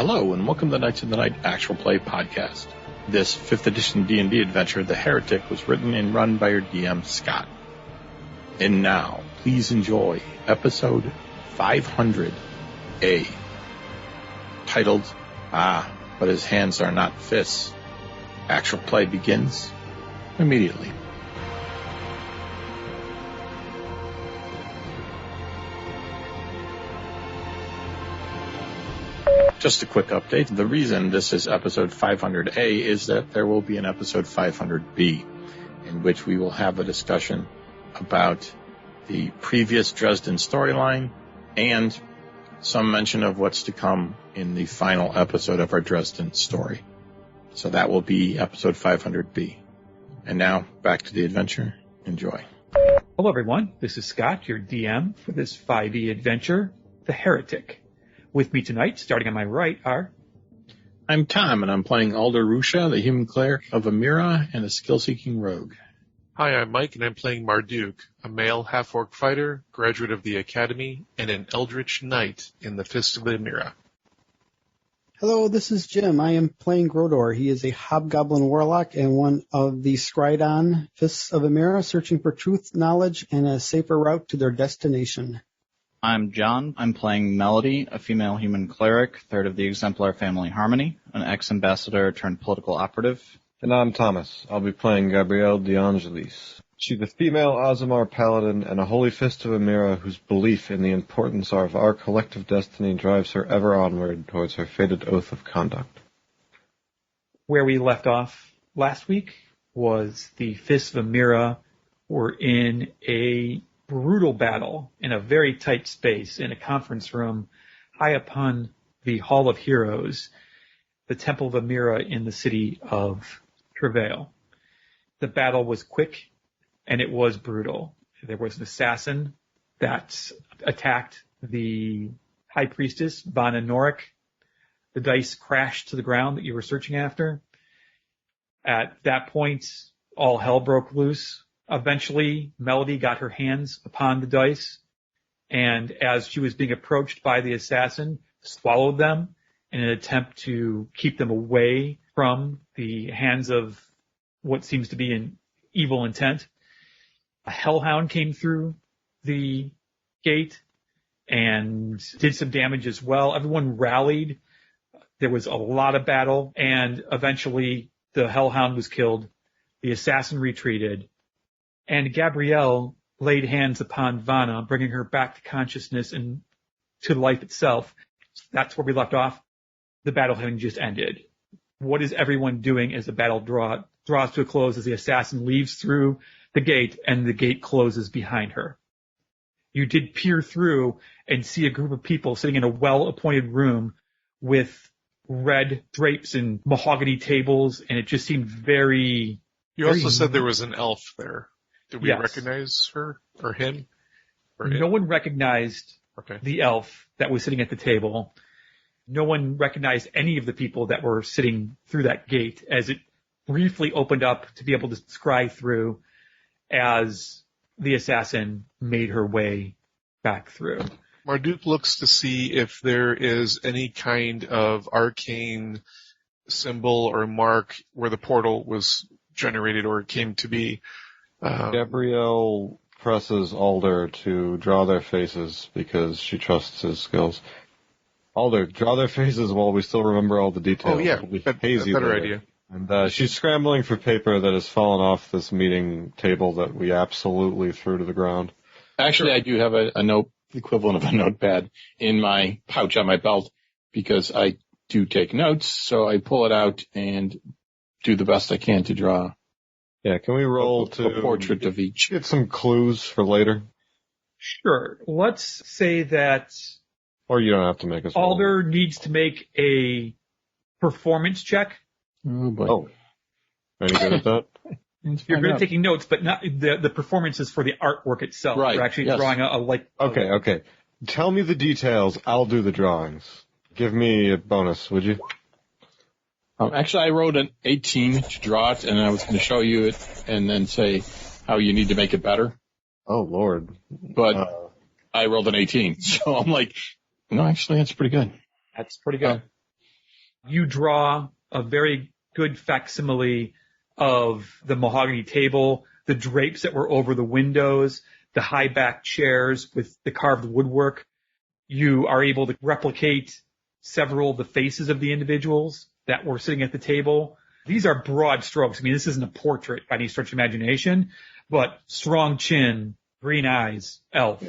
Hello, and welcome to Knights of the Night Actual Play Podcast. This 5th edition D&D adventure, The Heretic, was written and run by your DM, Scott. And now, please enjoy episode 500A, titled, But His Hands Are Not Fists. Actual play begins immediately. Just a quick update. The reason this is episode 500A is that there will be an episode 500B, in which we will have a discussion about the previous Dresden storyline and some mention of what's to come in the final episode of our Dresden story. So that will be episode 500B. And now, back to the adventure. Enjoy. Hello everyone, this is Scott, your DM for this 5e adventure, The Heretic. With me tonight, starting on my right, are... I'm Tom, and I'm playing Alder Rusha, the human cleric of Amira, and a skill-seeking rogue. Hi, I'm Mike, and I'm playing Marduk, a male half-orc fighter, graduate of the Academy, and an eldritch knight in the Fist of the Amira. Hello, this is Jim. I am playing Grodor. He is a hobgoblin warlock and one of the Skrydon Fists of Amira, searching for truth, knowledge, and a safer route to their destination. I'm John. I'm playing Melody, a female human cleric, third of the Exemplar family Harmony, an ex-ambassador turned political operative. And I'm Thomas. I'll be playing Gabrielle De Angelis. She's a female Aasimar paladin and a holy fist of Amira whose belief in the importance of our collective destiny drives her ever onward towards her fated oath of conduct. Where we left off last week was the Fists of Amira were in a brutal battle in a very tight space in a conference room high upon the Hall of Heroes, the Temple of Amira in the city of Travail. The battle was quick and it was brutal. There was an assassin that attacked the High Priestess, Vana Norik. The dice crashed to the ground that you were searching after. At that point, all hell broke loose. Eventually, Melody got her hands upon the dice, and as she was being approached by the assassin, swallowed them in an attempt to keep them away from the hands of what seems to be an evil intent. A hellhound came through the gate and did some damage as well. Everyone rallied. There was a lot of battle, and eventually the hellhound was killed. The assassin retreated. And Gabrielle laid hands upon Vana, bringing her back to consciousness and to life itself. That's where we left off. The battle having just ended. What is everyone doing as the battle draws to a close as the assassin leaves through the gate and the gate closes behind her? You did peer through and see a group of people sitting in a well-appointed room with red drapes and mahogany tables, and it just seemed very... You also said there was an elf there. Did we Yes. recognize her or him? Or No one recognized the elf that was sitting at the table. No one recognized any of the people that were sitting through that gate as it briefly opened up to be able to scry through as the assassin made her way back through. Marduk looks to see if there is any kind of arcane symbol or mark where the portal was generated or came to be. Gabrielle presses Alder to draw their faces because she trusts his skills. Alder, draw their faces while we still remember all the details. Oh, yeah. It'll be Better later. idea. And she's scrambling for paper that has fallen off this meeting table that we absolutely threw to the ground. Actually, I do have a note, equivalent of a notepad, in my pouch on my belt, because I do take notes, so I pull it out and do the best I can to draw. Yeah, can we roll a portrait of each? Get some clues for later? Sure. Let's say that Or you don't have to make us roll. Alder needs to make a performance check. Oh, boy. Oh. Are you good at that? You're good at taking notes, but not the performance is for the artwork itself. Right, You're actually yes. drawing a like. Okay. Tell me the details. I'll do the drawings. Give me a bonus, would you? Actually, I wrote an 18 to draw it, and I was going to show you it and then say how you need to make it better. Oh, Lord. But I rolled an 18, so I'm like, no, actually, that's pretty good. That's pretty good. You draw a very good facsimile of the mahogany table, the drapes that were over the windows, the high back chairs with the carved woodwork. You are able to replicate several of the faces of the individuals that were sitting at the table. These are broad strokes. I mean, this isn't a portrait by any stretch of imagination, but strong chin, green eyes, elf.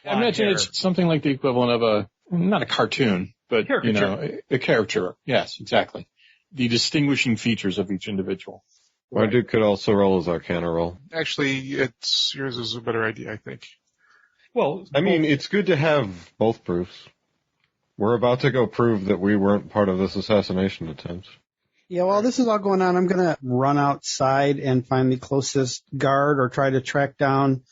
I imagine it's something like the equivalent of not a cartoon, but, a caricature. Yes, exactly. The distinguishing features of each individual. Marduk could also roll his Arcana roll. Actually, yours is a better idea, I think. Well, I mean, it's good to have both proofs. We're about to go prove that we weren't part of this assassination attempt. Yeah, while this is all going on, I'm going to run outside and find the closest guard or try to track down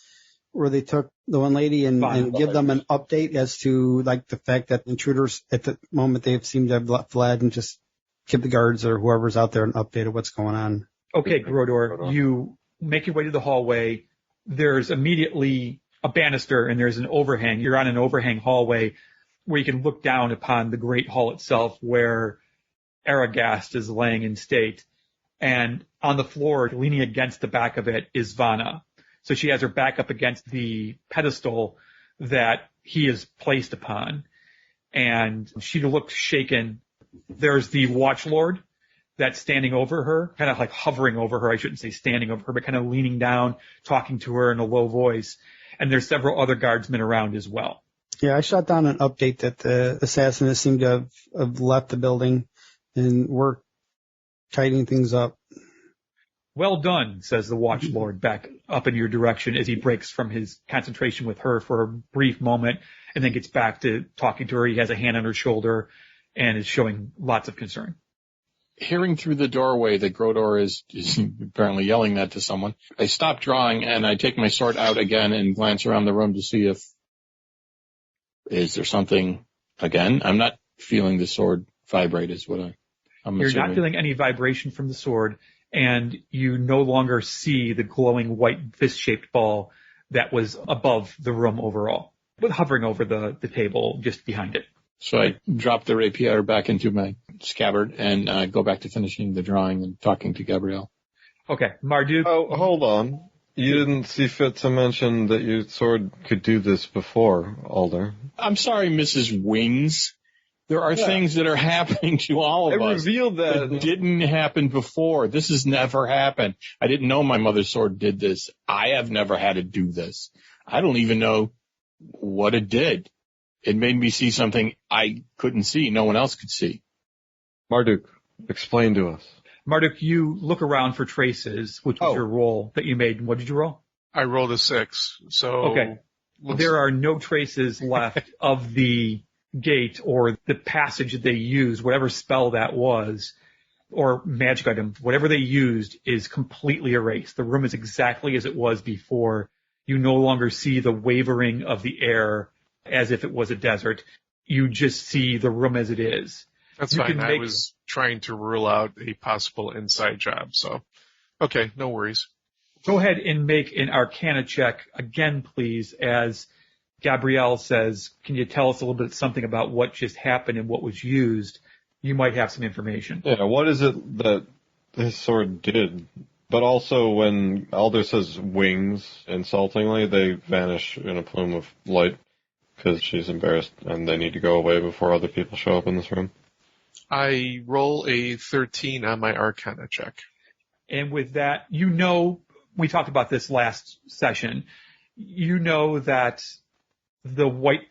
where they took the one lady and give them an update as to, like, the fact that intruders at the moment they seem to have fled, and just give the guards or whoever's out there an update of what's going on. Okay, Grodor, you make your way to the hallway. There's immediately a banister and there's an overhang. You're on an overhang hallway where you can look down upon the great hall itself where Aragast is laying in state. And on the floor, leaning against the back of it, is Vanna. So she has her back up against the pedestal that he is placed upon. And she looks shaken. There's the Watchlord that's standing over her, kind of like hovering over her. I shouldn't say standing over her, but kind of leaning down, talking to her in a low voice. And there's several other guardsmen around as well. Yeah, I shot down an update that the assassins seem to have left the building, and we're tidying things up. Well done, says the Watchlord back up in your direction as he breaks from his concentration with her for a brief moment and then gets back to talking to her. He has a hand on her shoulder and is showing lots of concern. Hearing through the doorway that Grodor is apparently yelling that to someone, I stop drawing and I take my sword out again and glance around the room to see is there something again? I'm not feeling the sword vibrate is what I'm You're assuming. not feeling any vibration from the sword, and you no longer see the glowing white fist-shaped ball that was above the room overall, but hovering over the table just behind it. So I drop the rapier back into my scabbard and go back to finishing the drawing and talking to Gabrielle. Okay, Marduk. Oh, hold on. You didn't see fit to mention that your sword could do this before, Alder. I'm sorry, Mrs. Wings. There are things that are happening to all of us. I revealed that didn't happen before. This has never happened. I didn't know my mother's sword did this. I have never had to do this. I don't even know what it did. It made me see something I couldn't see, no one else could see. Marduk, explain to us. Marduk, you look around for traces, which was your roll that you made. What did you roll? I rolled a 6. So okay. There are no traces left of the gate or the passage that they used, whatever spell that was, or magic item, whatever they used is completely erased. The room is exactly as it was before. You no longer see the wavering of the air as if it was a desert. You just see the room as it is. That's fine. I was trying to rule out a possible inside job, so okay, no worries. Go ahead and make an Arcana check again, please, as Gabrielle says, can you tell us a little bit something about what just happened and what was used? You might have some information. Yeah, what is it that this sword did? But also when Alder says wings insultingly, they vanish in a plume of light because she's embarrassed and they need to go away before other people show up in this room. I roll a 13 on my Arcana check. And with that, you know, we talked about this last session, you know that the white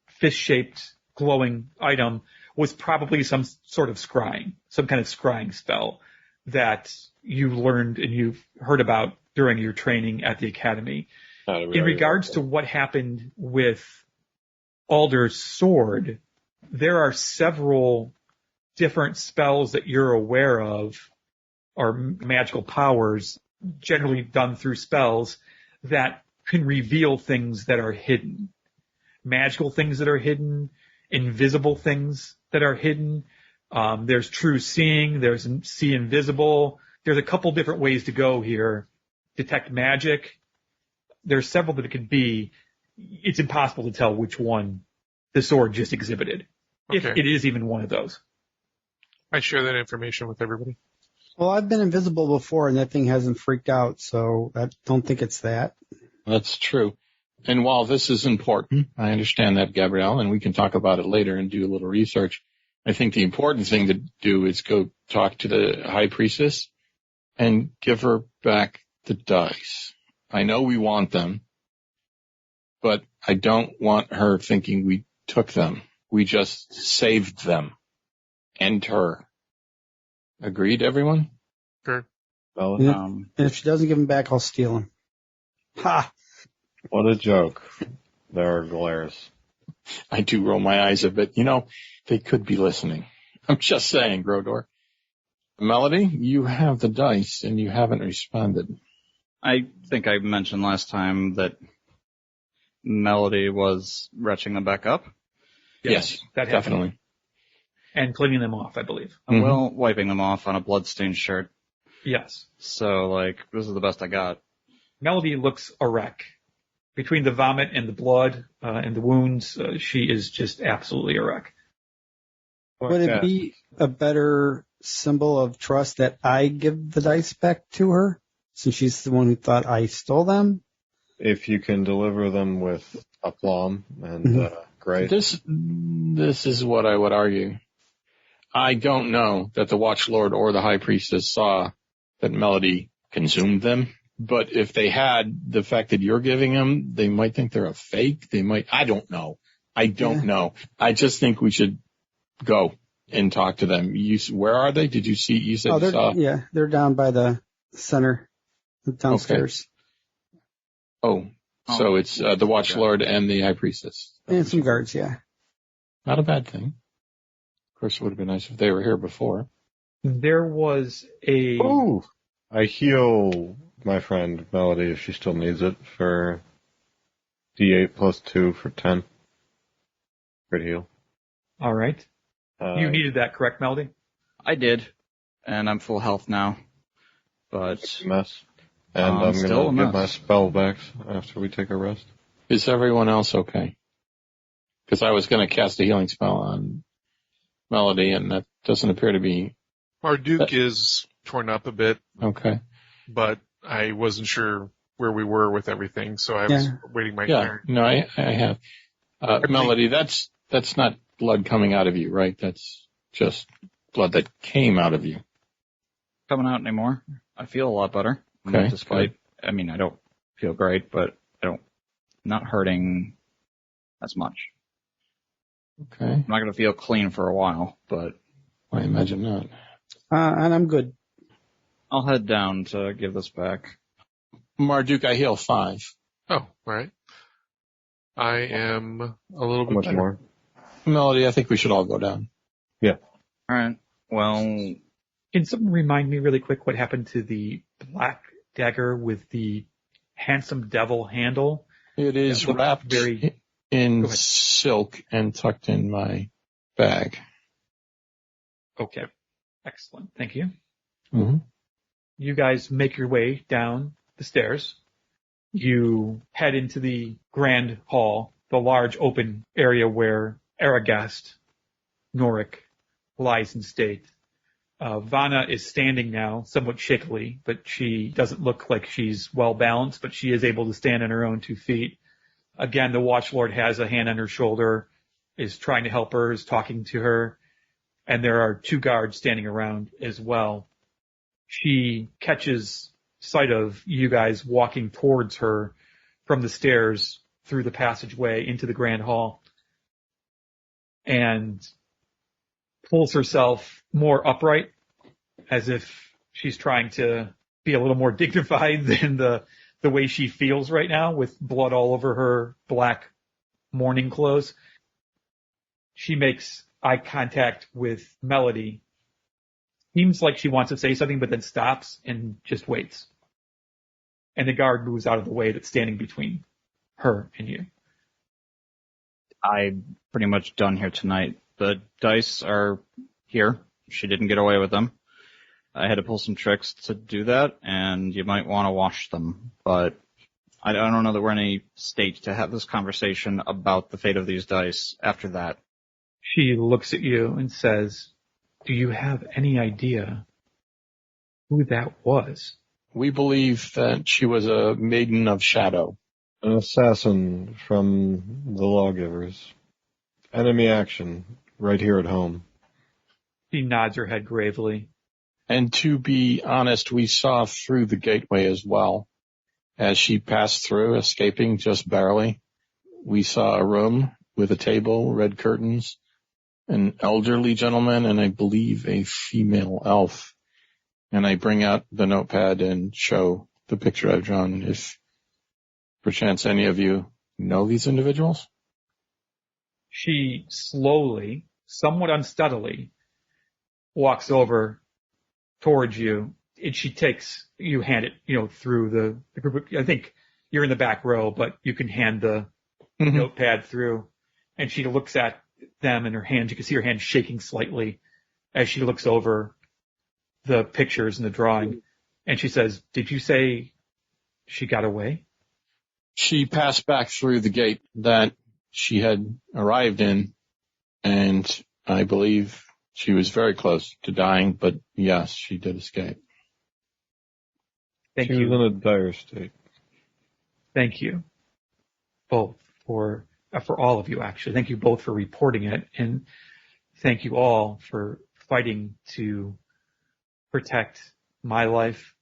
fish-shaped glowing item was probably some sort of scrying, some kind of scrying spell that you learned and you've heard about during your training at the academy. In regards to what happened with Alder's sword, there are several different spells that you're aware of, or magical powers, generally done through spells, that can reveal things that are hidden. Magical things that are hidden, invisible things that are hidden. There's true seeing, there's see invisible. There's a couple different ways to go here. Detect magic. There's several that it could be. It's impossible to tell which one the sword just exhibited. Okay. If it is even one of those. I share that information with everybody. Well, I've been invisible before, and that thing hasn't freaked out, so I don't think it's that. That's true. And while this is important, I understand that, Gabrielle, and we can talk about it later and do a little research. I think the important thing to do is go talk to the high priestess and give her back the dice. I know we want them, but I don't want her thinking we took them. We just saved them and her. Agreed, everyone? Sure. Well, Yeah. And if she doesn't give him back, I'll steal him. Ha! what a joke. There are glares. I do roll my eyes a bit. You know, they could be listening. I'm just saying, Grodor. Melody, you have the dice and you haven't responded. I think I mentioned last time that Melody was retching them back up. Yes, that happened. definitely. And cleaning them off, I believe. Mhm. Well, wiping them off on a bloodstained shirt. Yes. So, this is the best I got. Melody looks a wreck. Between the vomit and the blood and the wounds, she is just absolutely a wreck. Would it be a better symbol of trust that I give the dice back to her, since she's the one who thought I stole them? If you can deliver them with aplomb and great. This is what I would argue. I don't know that the Watchlord or the High Priestess saw that Melody consumed them, but if they had, the fact that you're giving them, they might think they're a fake. They might, I don't know. I don't know. I just think we should go and talk to them. Where are they? Did you see? You said you saw. Yeah, they're down by the center, downstairs. Okay. So it's the Watchlord and the High Priestess. And some guards, yeah. Not a bad thing. Of course, it would have been nice if they were here before. There was a... Ooh! I heal my friend Melody if she still needs it for D8 plus 2 for 10. Crit heal. All right. You needed that, correct, Melody? I did, and I'm full health now. But Mess. And I'm going to get my spell back after we take a rest. Is everyone else okay? Because I was going to cast a healing spell on Melody, and that doesn't appear to be... Marduk is torn up a bit. Okay. But I wasn't sure where we were with everything, so I was waiting my turn. No, I have. Melody, that's not blood coming out of you, right? That's just blood that came out of you. Coming out anymore. I feel a lot better. Okay. Despite, I mean, I don't feel great, but not hurting as much. Okay. I'm not going to feel clean for a while, but... I imagine not. And I'm good. I'll head down to give this back. Marduk, I heal 5. Oh, all right. I am a little bit Much better. more. Melody, I think we should all go down. Yeah. All right. Well, Can someone remind me really quick what happened to the black dagger with the handsome devil handle? It is wrapped in silk and tucked in my bag. Okay. Excellent. Thank you. Mm-hmm. You guys make your way down the stairs. You head into the grand hall, the large open area where Aragast, Norik, lies in state. Vanna is standing now, somewhat shakily, but she doesn't look like she's well balanced, but she is able to stand on her own 2 feet. Again, the Watchlord has a hand on her shoulder, is trying to help her, is talking to her, and there are 2 guards standing around as well. She catches sight of you guys walking towards her from the stairs through the passageway into the grand hall and pulls herself more upright as if she's trying to be a little more dignified than the way she feels right now with blood all over her black mourning clothes. She makes eye contact with Melody. Seems like she wants to say something, but then stops and just waits. And the guard moves out of the way that's standing between her and you. I'm pretty much done here tonight. The dice are here. She didn't get away with them. I had to pull some tricks to do that, and you might want to wash them. But I don't know that we're in any state to have this conversation about the fate of these dice after that. She looks at you and says, Do you have any idea who that was? We believe that she was a maiden of shadow. An assassin from the lawgivers. Enemy action, right here at home. She nods her head gravely. And to be honest, we saw through the gateway as well. As she passed through, escaping just barely, we saw a room with a table, red curtains, an elderly gentleman, and I believe a female elf. And I bring out the notepad and show the picture I've drawn. If perchance any of you know these individuals? She slowly, somewhat unsteadily, walks over towards you, and she takes, you hand it, through the group. I think you're in the back row, but you can hand the notepad through, and she looks at them in her hand. You can see her hand shaking slightly as she looks over the pictures and the drawing, and she says, "Did you say she got away?" She passed back through the gate that she had arrived in, and I believe she was very close to dying, but yes, she did escape. Thank She you. was in a dire state. Thank you both for all of you, actually. Thank you both for reporting it, and thank you all for fighting to protect my life,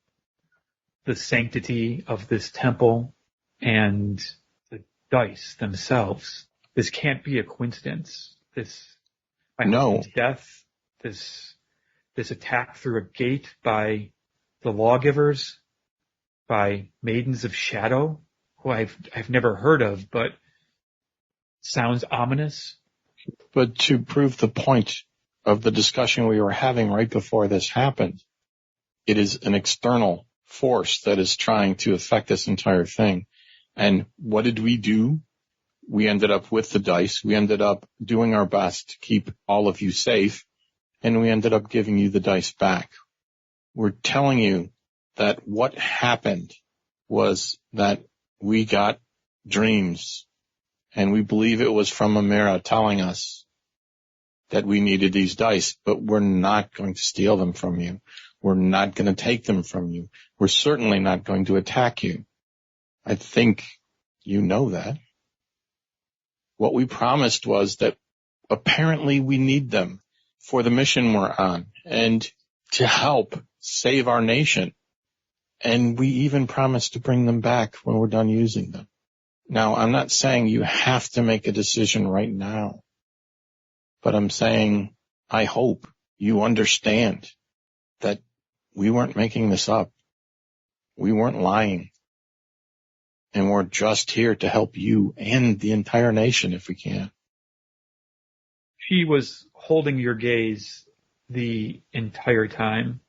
the sanctity of this temple, and the dice themselves. This can't be a coincidence. My husband's death, this attack through a gate by the lawgivers, by maidens of shadow, who I've never heard of, but sounds ominous. But to prove the point of the discussion we were having right before this happened, it is an external force that is trying to affect this entire thing. And what did we do? We ended up with the dice. We ended up doing our best to keep all of you safe, and we ended up giving you the dice back. We're telling you that what happened was that we got dreams, and we believe it was from Amira telling us that we needed these dice, but we're not going to steal them from you. We're not going to take them from you. We're certainly not going to attack you. I think you know that. What we promised was that apparently we need them for the mission we're on and to help save our nation. And we even promised to bring them back when we're done using them. Now, I'm not saying you have to make a decision right now, but I'm saying I hope you understand that we weren't making this up. We weren't lying. And we're just here to help you and the entire nation if we can. She was holding your gaze the entire time,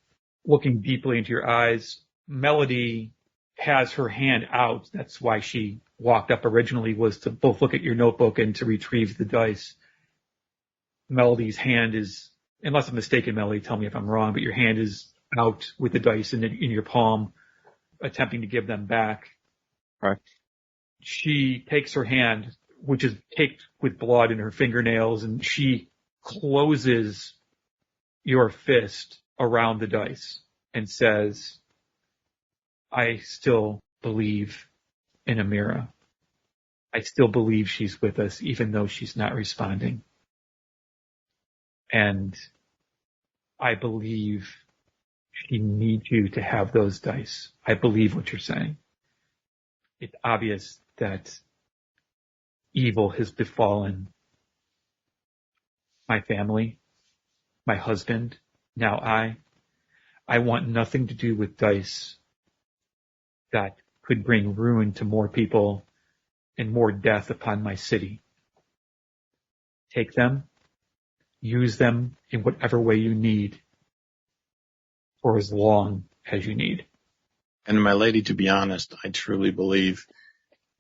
looking deeply into your eyes. Melody has her hand out. That's why she walked up originally, was to both look at your notebook and to retrieve the dice. Melody's hand is, unless I'm mistaken, Melody, tell me if I'm wrong, but your hand is out with the dice in your palm, attempting to give them back. Right. She takes her hand, which is caked with blood in her fingernails, and she closes your fist around the dice and says, "I still believe in Amira. I still believe she's with us, even though she's not responding. And I believe she needs you to have those dice. I believe what you're saying. It's obvious that evil has befallen my family, my husband, now I want nothing to do with dice that could bring ruin to more people and more death upon my city. Take them, use them in whatever way you need for as long as you need." And my lady, to be honest, I truly believe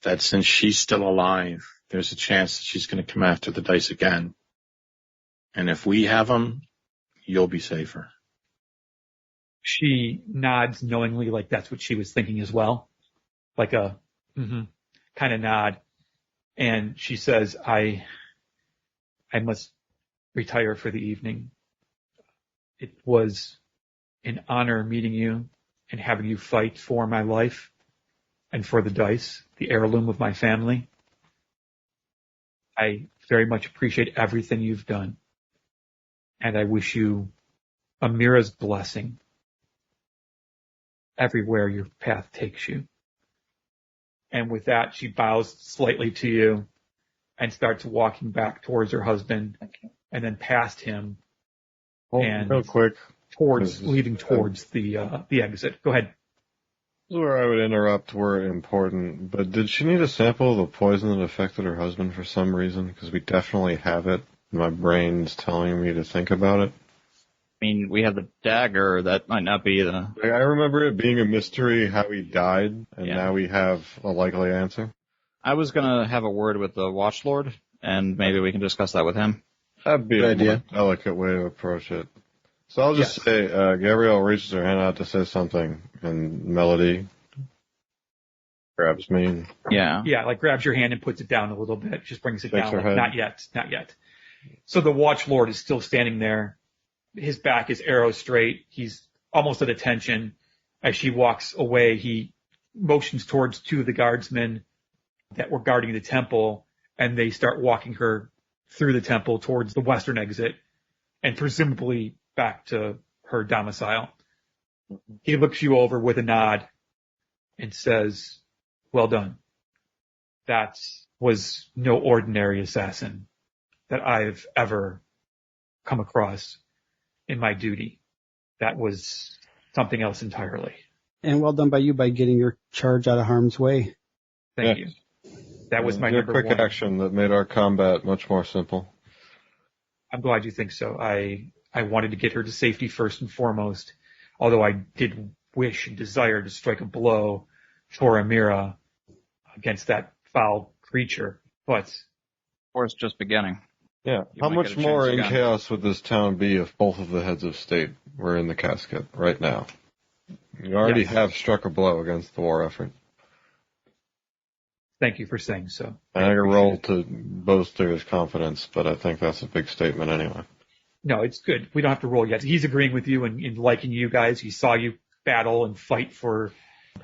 that since she's still alive, there's a chance that she's going to come after the dice again. And if we have them, you'll be safer. She nods knowingly, like that's what she was thinking as well. Like a kind of nod. And she says, I must retire for the evening. It was an honor meeting you and having you fight for my life and for the dice, the heirloom of my family. I very much appreciate everything you've done. And I wish you Amira's blessing everywhere your path takes you. And with that, she bows slightly to you and starts walking back towards her husband and then past him and real quick, leading towards the exit. Go ahead. this is where I would interrupt were important, but did she need a sample of the poison that affected her husband for some reason? Because we definitely have it. My brain's telling me to think about it. I mean, we have the dagger. That might not be the... Like, I remember it being a mystery how he died, and Yeah. now we have a likely answer. I was going to have a word with the Watchlord, and maybe we can discuss that with him. That'd be Good a idea. more delicate way to approach it. So I'll just say, Gabrielle reaches her hand out to say something, and Melody grabs me. Yeah. Yeah, like grabs your hand and puts it down a little bit, just brings it Shakes down. her Like, head. not yet. So the Watchlord is still standing there. His back is arrow straight. He's almost at attention. As she walks away, he motions towards two of the guardsmen that were guarding the temple, and they start walking her through the temple towards the western exit and presumably back to her domicile. He looks you over with a nod and says, "Well done. That was no ordinary assassin that I've ever come across in my duty. That was something else entirely. And well done by you by getting your charge out of harm's way. Thank Yeah. you. That was my Your number quick one. action that made our combat much more simple. I'm glad you think so. I wanted to get her to safety first and foremost, although I did wish and desire to strike a blow for Amira against that foul creature. But Or it's just beginning. Yeah. You How might much get a more chance in again. chaos would this town be if both of the heads of state were in the casket right now? You already Yes. have struck a blow against the war effort. thank you for saying so. I think a roll to bolster his confidence, but I think that's a big statement anyway. No, it's good. We don't have to roll yet. He's agreeing with you and liking you guys. He saw you battle and fight for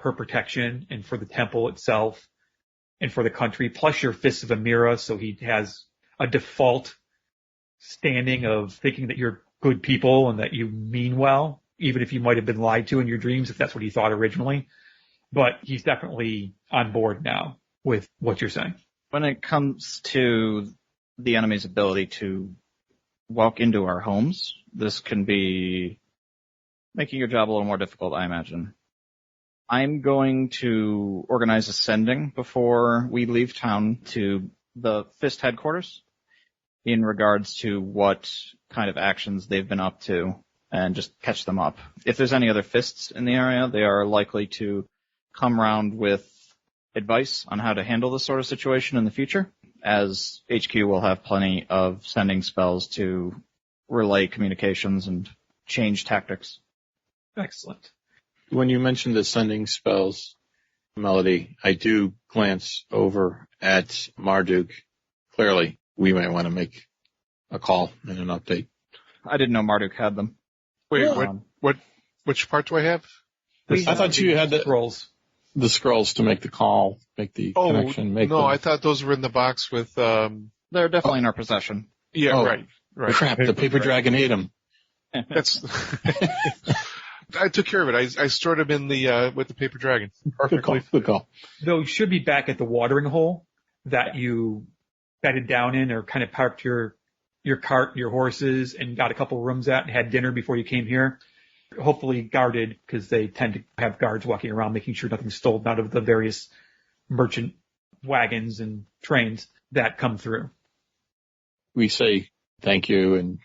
her protection and for the temple itself and for the country, plus your Fists of Amira, so he has a default standing of thinking that you're good people and that you mean well, even if you might have been lied to in your dreams, if that's what he thought originally. But he's definitely on board now with what you're saying. When it comes to the enemy's ability to walk into our homes, this can be making your job a little more difficult, I imagine. I'm going to organize a sending before we leave town to the Fist headquarters in regards to what kind of actions they've been up to and just catch them up. If there's any other Fists in the area, they are likely to come round with advice on how to handle this sort of situation in the future, as HQ will have plenty of sending spells to relay communications and change tactics. Excellent. When you mentioned the sending spells, Melody, I do glance over at Marduk. Clearly, we might want to make a call and an update. I didn't know Marduk had them. Wait, Um, which part do I have? I thought you had Scrolls. the scrolls to make the call, make the connection, make no, the... I thought those were in the box with, They're definitely in our possession. yeah, Oh. right. Crap, the paper dragon ate them. That's, I took care of it. I stored them in the, with the paper dragon. Good call, good call. Though you should be back at the watering hole that you bedded down in or kind of parked your cart, your horses, and got a couple rooms at and had dinner before you came here. Hopefully guarded, because they tend to have guards walking around making sure nothing's stolen out of the various merchant wagons and trains that come through. We say thank you and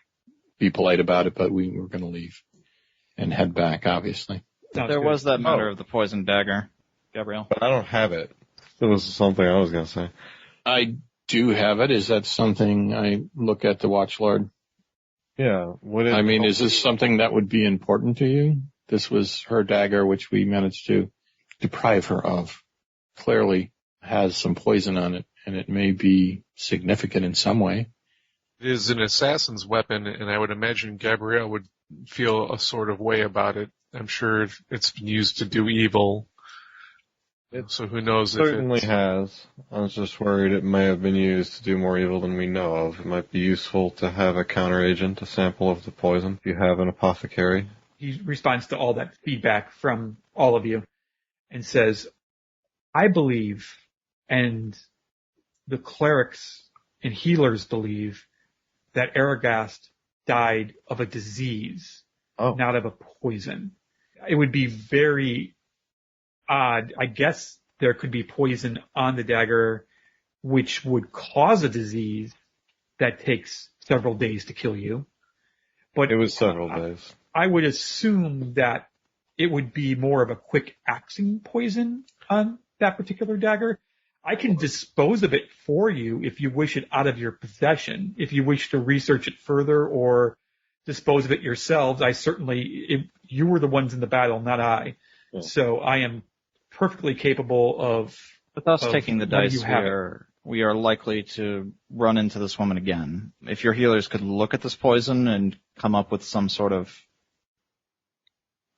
be polite about it, but we were going to leave and head back, obviously. Sounds There good. was that matter of the poisoned dagger, Gabrielle. But I don't have it. That was something I was going to say. I do have it. Is that something I look at the Watchlord? Yeah. I mean, is this something that would be important to you? This was her dagger, which we managed to deprive her of. Clearly has some poison on it, and it may be significant in some way. It is an assassin's weapon, and I would imagine Gabrielle would feel a sort of way about it. I'm sure it's been used to do evil. So who knows if Certainly has. I was just worried it may have been used to do more evil than we know of. It might be useful to have a counteragent, a sample of the poison, if you have an apothecary. He responds to all that feedback from all of you and says, I believe, and the clerics and healers believe, that Aragast died of a disease, not of a poison. It would be very odd. I guess there could be poison on the dagger which would cause a disease that takes several days to kill you. But it was several days. I would assume that it would be more of a quick acting poison on that particular dagger. I can dispose of it for you if you wish it out of your possession. If you wish to research it further or dispose of it yourselves, you were the ones in the battle, not I. Yeah. So I am perfectly capable of. With us taking the dice, we are likely to run into this woman again. If your healers could look at this poison and come up with some sort of.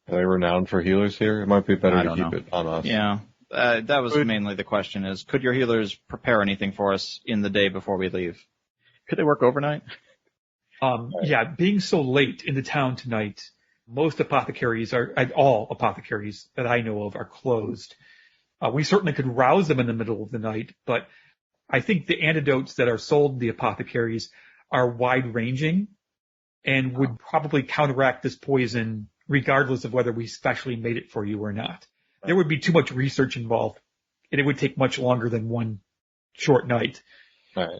Are they renowned for healers here? It might be better to keep it on us. Yeah. That was mainly the question is, could your healers prepare anything for us in the day before we leave? Could they work overnight? Yeah, being so late in the town tonight, most apothecaries all apothecaries that I know of are closed. We certainly could rouse them in the middle of the night, but I think the antidotes that are sold in the apothecaries are wide ranging and would probably counteract this poison regardless of whether we specially made it for you or not. There would be too much research involved, and it would take much longer than one short night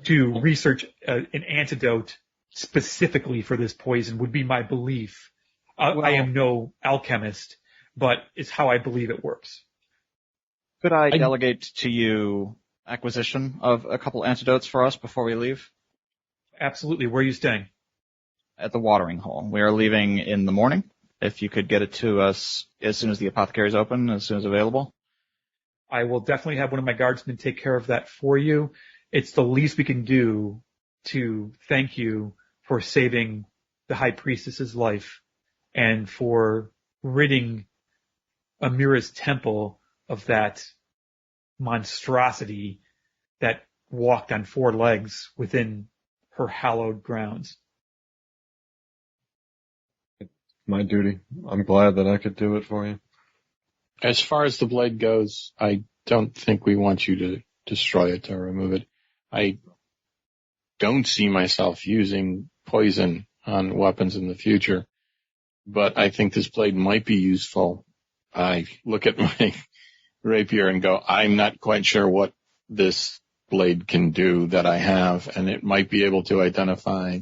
to research an antidote specifically for this poison, would be my belief. I am no alchemist, but it's how I believe it works. Could I delegate to you acquisition of a couple antidotes for us before we leave? Absolutely. Where are you staying? At the watering hole. We are leaving in the morning. If you could get it to us as soon as the apothecary is open, as soon as available. I will definitely have one of my guardsmen take care of that for you. It's the least we can do to thank you for saving the high priestess's life and for ridding Amira's temple of that monstrosity that walked on 4 legs within her hallowed grounds. My duty. I'm glad that I could do it for you. As far as the blade goes, I don't think we want you to destroy it or remove it. I don't see myself using poison on weapons in the future, but I think this blade might be useful. I look at my rapier and go, I'm not quite sure what this blade can do that I have, and it might be able to identify,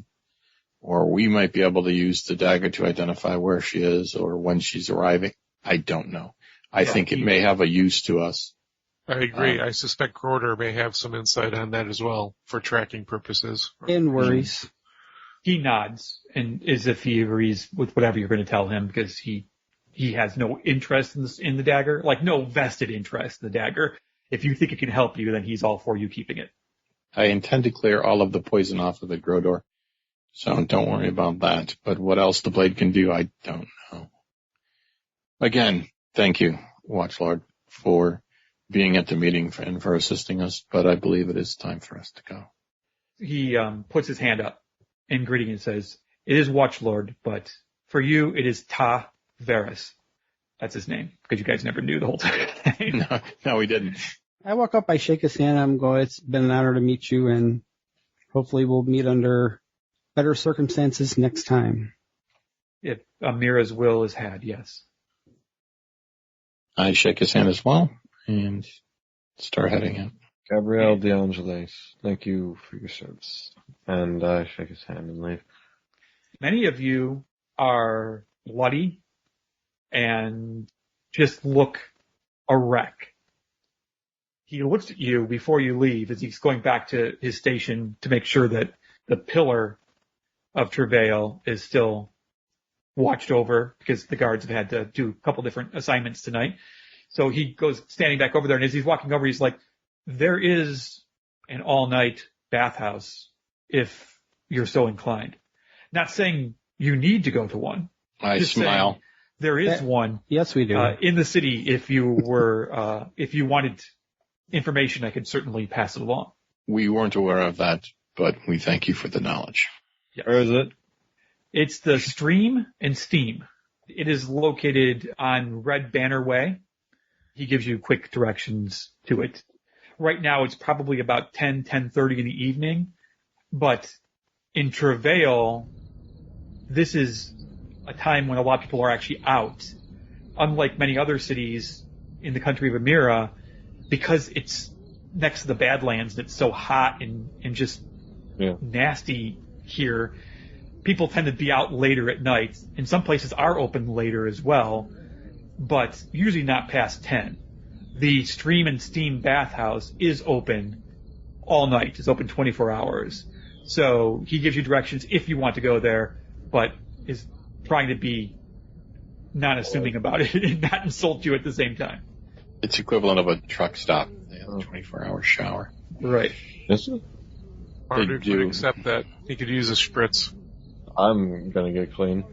or we might be able to use the dagger to identify where she is or when she's arriving. I don't know. I think it may have a use to us. I agree. I suspect Groder may have some insight on that as well for tracking purposes. In worries. He nods and as if he agrees with whatever you're going to tell him because he has no interest in the dagger, like no vested interest in the dagger. If you think it can help you, then he's all for you keeping it. I intend to clear all of the poison off of the Grodor, so don't worry about that. But what else the blade can do, I don't know. Again, thank you, Watchlord, for being at the meeting and for assisting us, but I believe it is time for us to go. He puts his hand up in greeting and says, it is Watchlord, but for you it is Ta Varus. That's his name, because you guys never knew the whole time. No, we didn't. I walk up, I shake his hand, I'm going, it's been an honor to meet you, and hopefully we'll meet under better circumstances next time. If Amira's will is had, yes. I shake his hand as well and start heading in. Gabrielle De Angelis, thank you for your service. And I shake his hand and leave. Many of you are bloody and just look a wreck. He looks at you before you leave as he's going back to his station to make sure that the pillar of travail is still watched over because the guards have had to do a couple different assignments tonight. So he goes standing back over there, and as he's walking over, he's like, there is an all-night bathhouse if you're so inclined. Not saying you need to go to one, I Just smile. saying, there is one Yes, we do. in the city. If you wanted information, I could certainly pass it along. We weren't aware of that, but we thank you for the knowledge. Where is it? It's the Stream and Steam. It is located on Red Banner Way. He gives you quick directions to it. Right now, it's probably about 10:30 in the evening, but in Travail, this is a time when a lot of people are actually out. Unlike many other cities in the country of Amira, because it's next to the Badlands and it's so hot and just nasty here, people tend to be out later at night. And some places are open later as well, but usually not past 10. The Stream and Steam bathhouse is open all night. It's open 24 hours. So he gives you directions if you want to go there, but is trying to be non-assuming about it and not insult you at the same time. It's equivalent of a truck stop. They have a 24-hour shower. Right. Is it? Marduk do. would accept that. He could use a spritz. I'm gonna get clean.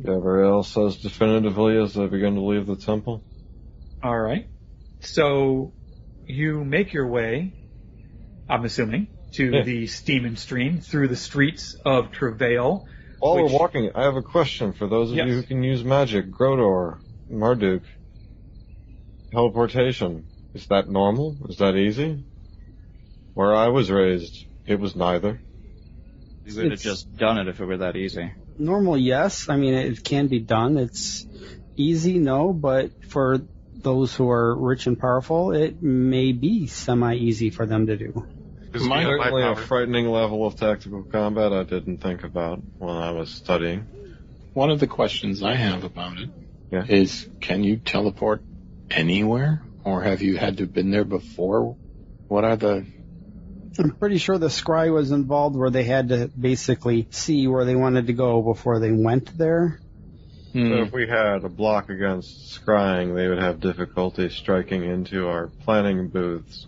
Gabrielle says definitively as they begin to leave the temple. All right. So you make your way, I'm assuming, to the Steam and Stream through the streets of Travail. While we're walking, I have a question for those of you who can use magic. Grodor, Marduk, teleportation. Is that normal? Is that easy? Where I was raised, it was neither. You would have just done it if it were that easy. Normal, yes. I mean, it can be done. It's easy, no, but for those who are rich and powerful, it may be semi-easy for them to do. Certainly a frightening level of tactical combat I didn't think about when I was studying. One of the questions I have about it is, can you teleport anywhere? Or have you had to have been there before? What are the... I'm pretty sure the scry was involved where they had to basically see where they wanted to go before they went there. So if we had a block against scrying, they would have difficulty striking into our planning booths.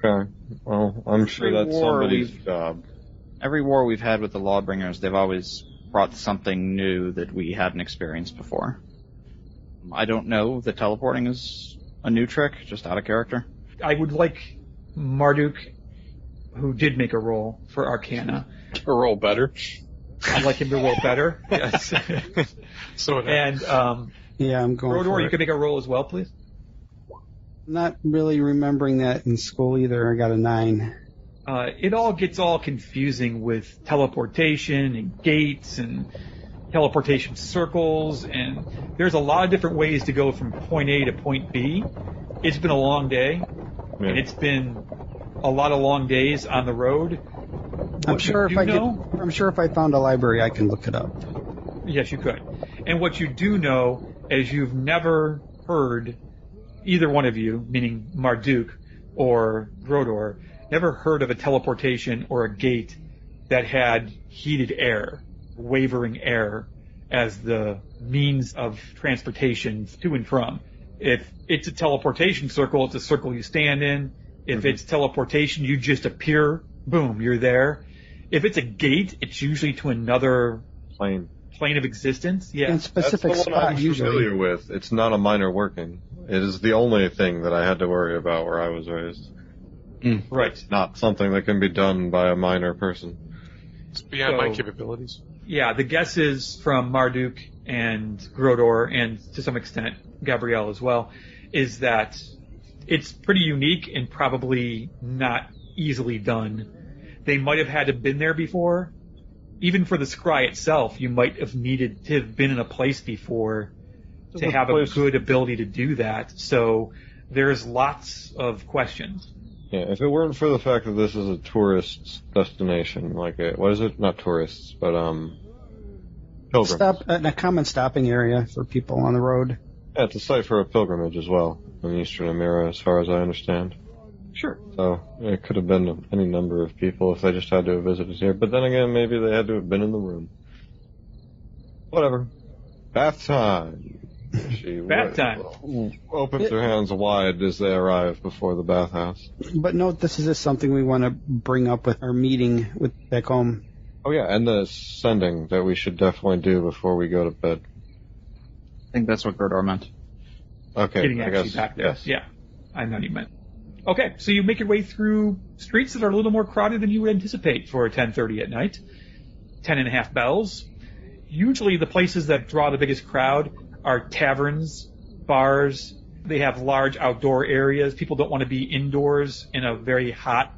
Okay. Well, I'm sure Every that's war somebody's job. Every war we've had with the Lawbringers, they've always brought something new that we hadn't experienced before. I don't know that teleporting is a new trick, just out of character. I would like Marduk, who did make a roll for Arcana. A roll better? I'd like him to roll better. Yes. And yeah, I'm going Rodor, for you it. can make a roll as well, please. Not really remembering that in school either. I got a 9. It all gets all confusing with teleportation and gates and teleportation circles, and there's a lot of different ways to go from point A to point B. It's been a long day, and it's been a lot of long days on the road. I'm sure if I found a library, I can look it up. Yes, you could. And what you do know is you've never heard, either one of you, meaning Marduk or Grodor, never heard of a teleportation or a gate that had heated air, wavering air, as the means of transportation to and from. If it's a teleportation circle, it's a circle you stand in. If it's teleportation, you just appear, boom, you're there. If it's a gate, it's usually to another plane of existence. Yeah. In specific That's the one spot, I'm usually. familiar with. It's not a minor working. It is the only thing that I had to worry about where I was raised. Right. Not something that can be done by a minor person. It's beyond my capabilities. Yeah, the guesses from Marduk and Grodor, and to some extent Gabrielle as well, is that it's pretty unique and probably not easily done. They might have had to have been there before. Even for the scry itself, you might have needed to have been in a place before to have a good ability to do that. So there's lots of questions. Yeah, if it weren't for the fact that this is a tourist destination, like what is it? Not tourists, but pilgrims. A common stopping area for people on the road. Yeah, it's a site for a pilgrimage as well in Eastern Amira, as far as I understand. Sure. So it could have been any number of people if they just had to have visited here. But then again, maybe they had to have been in the room. Whatever. Bath time. Bath time. Opens her hands wide as they arrive before the bathhouse. But note, this is just something we want to bring up with our meeting with back home. Oh yeah, and the sending that we should definitely do before we go to bed. I think that's what Gurdor meant. Okay, Getting I actually guess, back there. yes. Yeah, I know what you meant. Okay, so you make your way through streets that are a little more crowded than you would anticipate for 10:30 at night. 10.5 bells. Usually the places that draw the biggest crowd are taverns, bars. They have large outdoor areas. People don't want to be indoors in a very hot,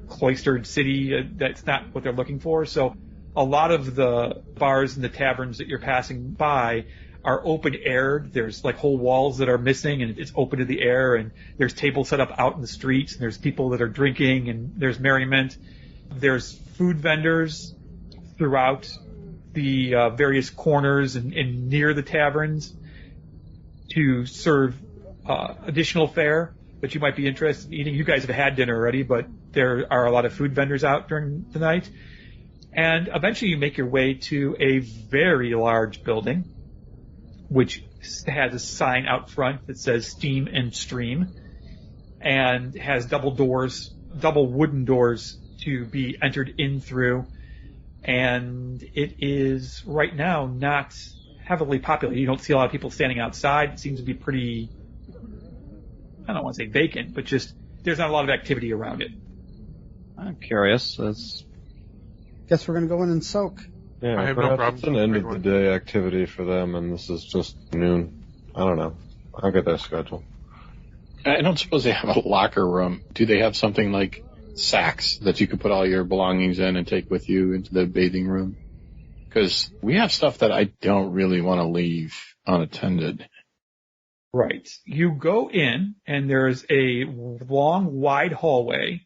cloistered city. That's not what they're looking for. So a lot of the bars and the taverns that you're passing by are open aired. There's like whole walls that are missing and it's open to the air, and there's tables set up out in the streets, and there's people that are drinking, and there's merriment. There's food vendors throughout the various corners and near the taverns to serve additional fare that you might be interested in eating. You guys have had dinner already, but there are a lot of food vendors out during the night. And eventually you make your way to a very large building, which has a sign out front that says Steam and Stream, and has double wooden doors to be entered in through. And it is right now not heavily populated. You don't see a lot of people standing outside. It seems to be pretty, I don't want to say vacant, but just there's not a lot of activity around it. I'm curious. Guess we're going to go in and soak. Yeah, I have no perhaps problem it's an end of the day activity for them, and this is just noon. I don't know. I'll get their schedule. I don't suppose they have a locker room. Do they have something like sacks that you could put all your belongings in and take with you into the bathing room? Because we have stuff that I don't really want to leave unattended. Right. You go in, and there's a long, wide hallway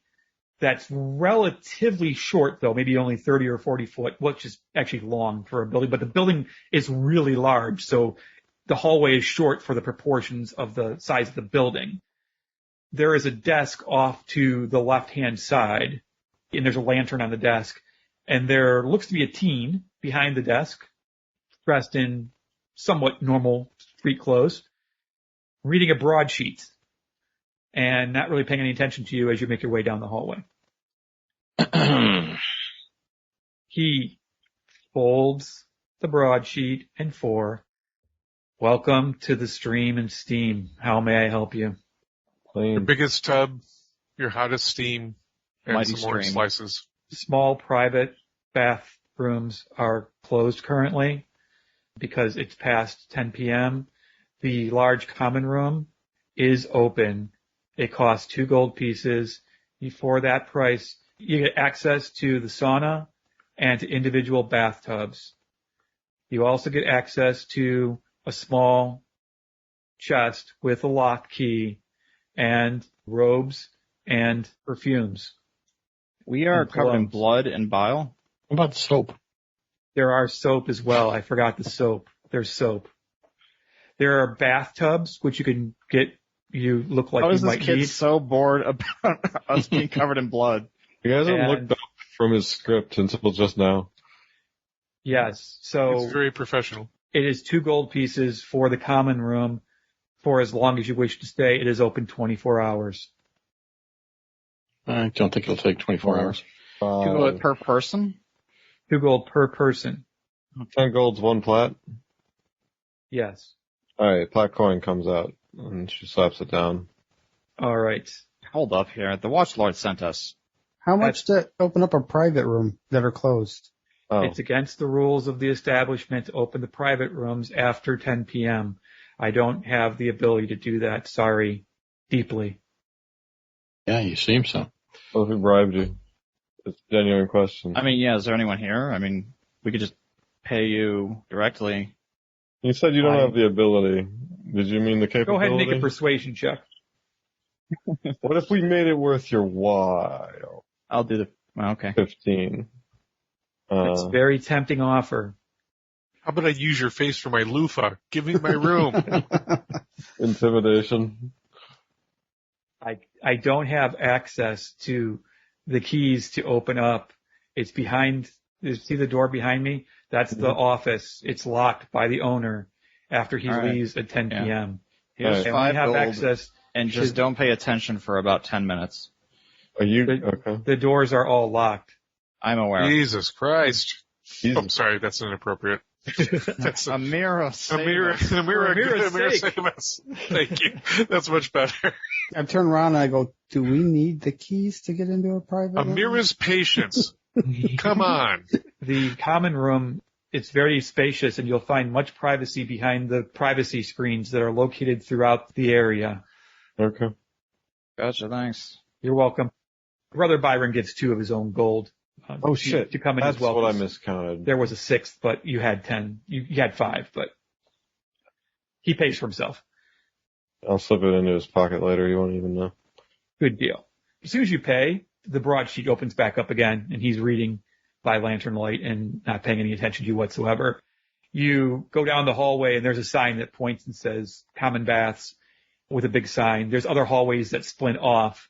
that's relatively short, though, maybe only 30 or 40 foot, which is actually long for a building, but the building is really large, so the hallway is short for the proportions of the size of the building. There is a desk off to the left-hand side, and there's a lantern on the desk, and there looks to be a teen behind the desk, dressed in somewhat normal street clothes, reading a broadsheet, and not really paying any attention to you as you make your way down the hallway. He folds the broadsheet in four. Welcome to the Stream and Steam. How may I help you? Your Clean. biggest tub, your hottest steam, and Mighty some orange stream. slices. Small private bathrooms are closed currently because it's past 10 p.m. The large common room is open. It costs 2 gold pieces. For that price, you get access to the sauna and to individual bathtubs. You also get access to a small chest with a lock key and robes and perfumes. We are And covered in gloves. blood and bile. What about soap? There are soap as well. I forgot the soap. There's soap. There are bathtubs, which you can get. You look like How you is this might kid need. so bored about us being covered in blood? You guys haven't And- looked up from his script until just now. Yes. So It's very professional. it is 2 gold pieces for the common room for as long as you wish to stay. It is open 24 hours. I don't think it'll take 24 hours. 2 gold per person? 2 gold per person. 10 gold's 1 plat. Yes. Alright, plat coin comes out, and she slaps it down. All right. Hold up here. The Watchlord sent us. How much to open up a private room that are closed? Oh, It's against the rules of the establishment to open the private rooms after 10 p.m. I don't have the ability to do that. Sorry. Deeply. Yeah, you seem so. what if we bribed you? It's a genuine question. I mean, yeah, is there anyone here? I mean, we could just pay you directly. You said you don't I- have the ability. Did you mean the capability? Go ahead and make a persuasion check. What if we made it worth your while? I'll do the... Well, okay. 15. It's a very tempting offer. How about I use your face for my loofah? Give me my room. Intimidation. I don't have access to the keys to open up. It's behind, you see the door behind me? That's the office. It's locked by the owner after he All right. leaves at 10 Yeah. p.m. Here's Alright. I 5 only have gold, access. and just don't pay attention for about 10 minutes. Are you The- okay? The doors are all locked. I'm aware. Jesus Christ. Jesus. I'm sorry, that's inappropriate. That's Amira, save us. Thank you. That's much better. I turn around and I go, do we need the keys to get into a private room? Amira's patience. Come on. The common room, it's very spacious, and you'll find much privacy behind the privacy screens that are located throughout the area. Okay. Gotcha, thanks. You're welcome. Brother Byron gets 2 of his own gold. Oh shit. To come in That's as well. what I miscounted. There was a 6th, but you had 10. You had 5, but he pays for himself. I'll slip it into his pocket later. You won't even know. Good deal. As soon as you pay, the broadsheet opens back up again, and he's reading by lantern light and not paying any attention to you whatsoever. You go down the hallway, and there's a sign that points and says common baths with a big sign. There's other hallways that splint off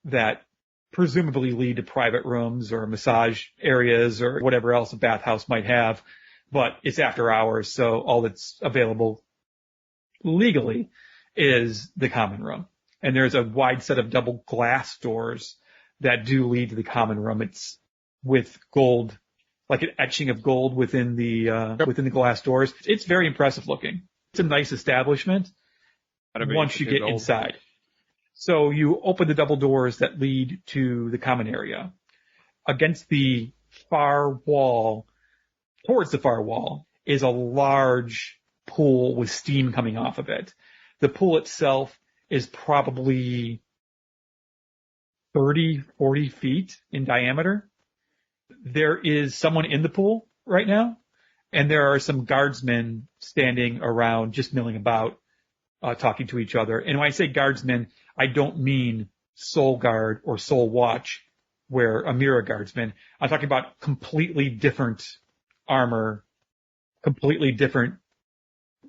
that presumably lead to private rooms or massage areas or whatever else a bathhouse might have, but it's after hours, so all that's available legally is the common room. And there's a wide set of double glass doors that do lead to the common room. It's with gold, like an etching of gold within the glass doors. It's very impressive looking. It's a nice establishment once you get inside. So you open the double doors that lead to the common area. Against the far wall, towards the far wall, is a large pool with steam coming off of it. The pool itself is probably 30, 40 feet in diameter. There is someone in the pool right now, and there are some guardsmen standing around just milling about, talking to each other. And when I say guardsmen, I don't mean Soul Guard or Soul Watch, where Amira guardsmen. I'm talking about completely different armor, completely different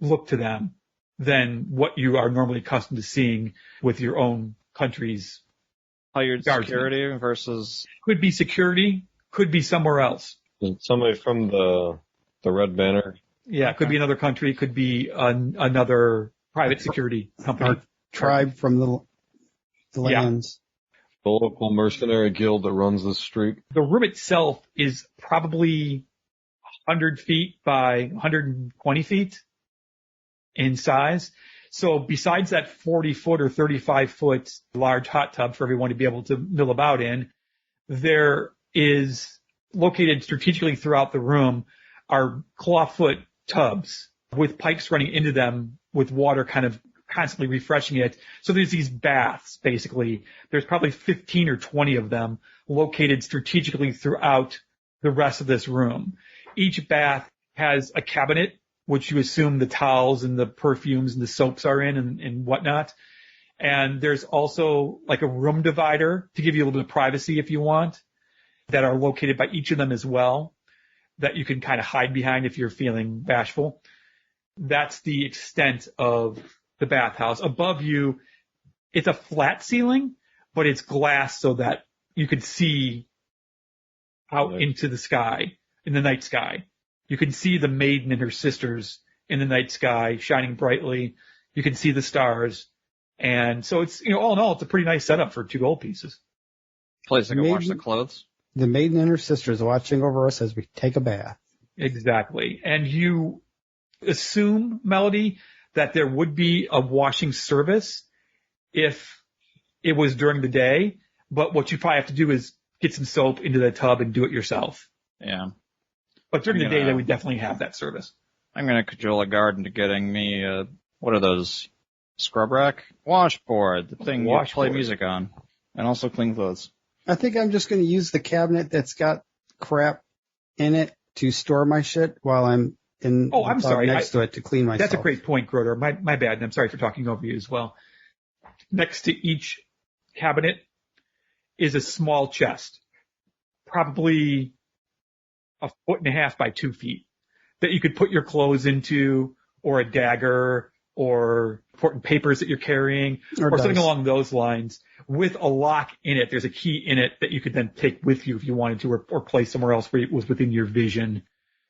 look to them than what you are normally accustomed to seeing with your own country's Hired guardsmen. security versus... Could be security, could be somewhere else. Somebody from the Red Banner. Yeah, it could be another country, could be another private security company. Our tribe from the lands. The local mercenary guild that runs the street. The room itself is probably 100 feet by 120 feet in size. So besides that 40-foot or 35-foot large hot tub for everyone to be able to mill about in, there is located strategically throughout the room are clawfoot tubs with pipes running into them with water kind of constantly refreshing it. So there's these baths, basically. There's probably 15 or 20 of them located strategically throughout the rest of this room. Each bath has a cabinet, which you assume the towels and the perfumes and the soaps are in and whatnot. And there's also like a room divider to give you a little bit of privacy if you want, that are located by each of them as well, that you can kind of hide behind if you're feeling bashful. That's the extent of the bathhouse. Above you, it's a flat ceiling, but it's glass so that you could see out into the sky, in the night sky. You can see the maiden and her sisters in the night sky shining brightly. You can see the stars. And so it's, all in all, it's a pretty nice setup for 2 gold pieces. Place I can wash the clothes. The maiden and her sisters watching over us as we take a bath. Exactly. And you assume, Melody, that there would be a washing service if it was during the day, but what you probably have to do is get some soap into the tub and do it yourself. Yeah. But during the day, they would definitely have that service. I'm going to cajole a guard into getting me, what are those? Scrub rack? Washboard. The thing you play music on. And also clean clothes. I think I'm just going to use the cabinet that's got crap in it to store my shit while I'm in I'm sorry. next to it to clean myself. That's a great point, Groder. My bad, and I'm sorry for talking over you as well. Next to each cabinet is a small chest, probably 1.5 by 2 feet, that you could put your clothes into, or a dagger, or important papers that you're carrying, or something along those lines, with a lock in it. There's a key in it that you could then take with you if you wanted to, or place somewhere else where it was within your vision.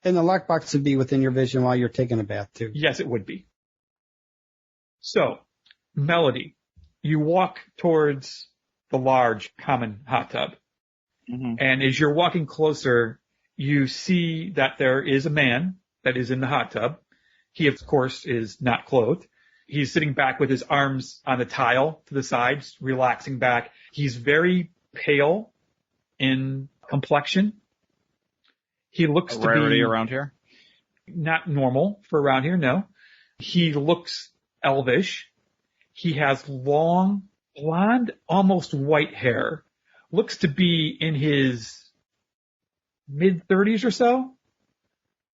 And the lockbox would be within your vision while you're taking a bath, too. Yes, it would be. So, Melody, you walk towards the large common hot tub. Mm-hmm. And as you're walking closer, you see that there is a man that is in the hot tub. He, of course, is not clothed. He's sitting back with his arms on the tile to the side, relaxing back. He's very pale in complexion. He looks to Rarity be around here. not normal for around here, no. He looks elvish. He has long, blonde, almost white hair. Looks to be in his mid-30s or so.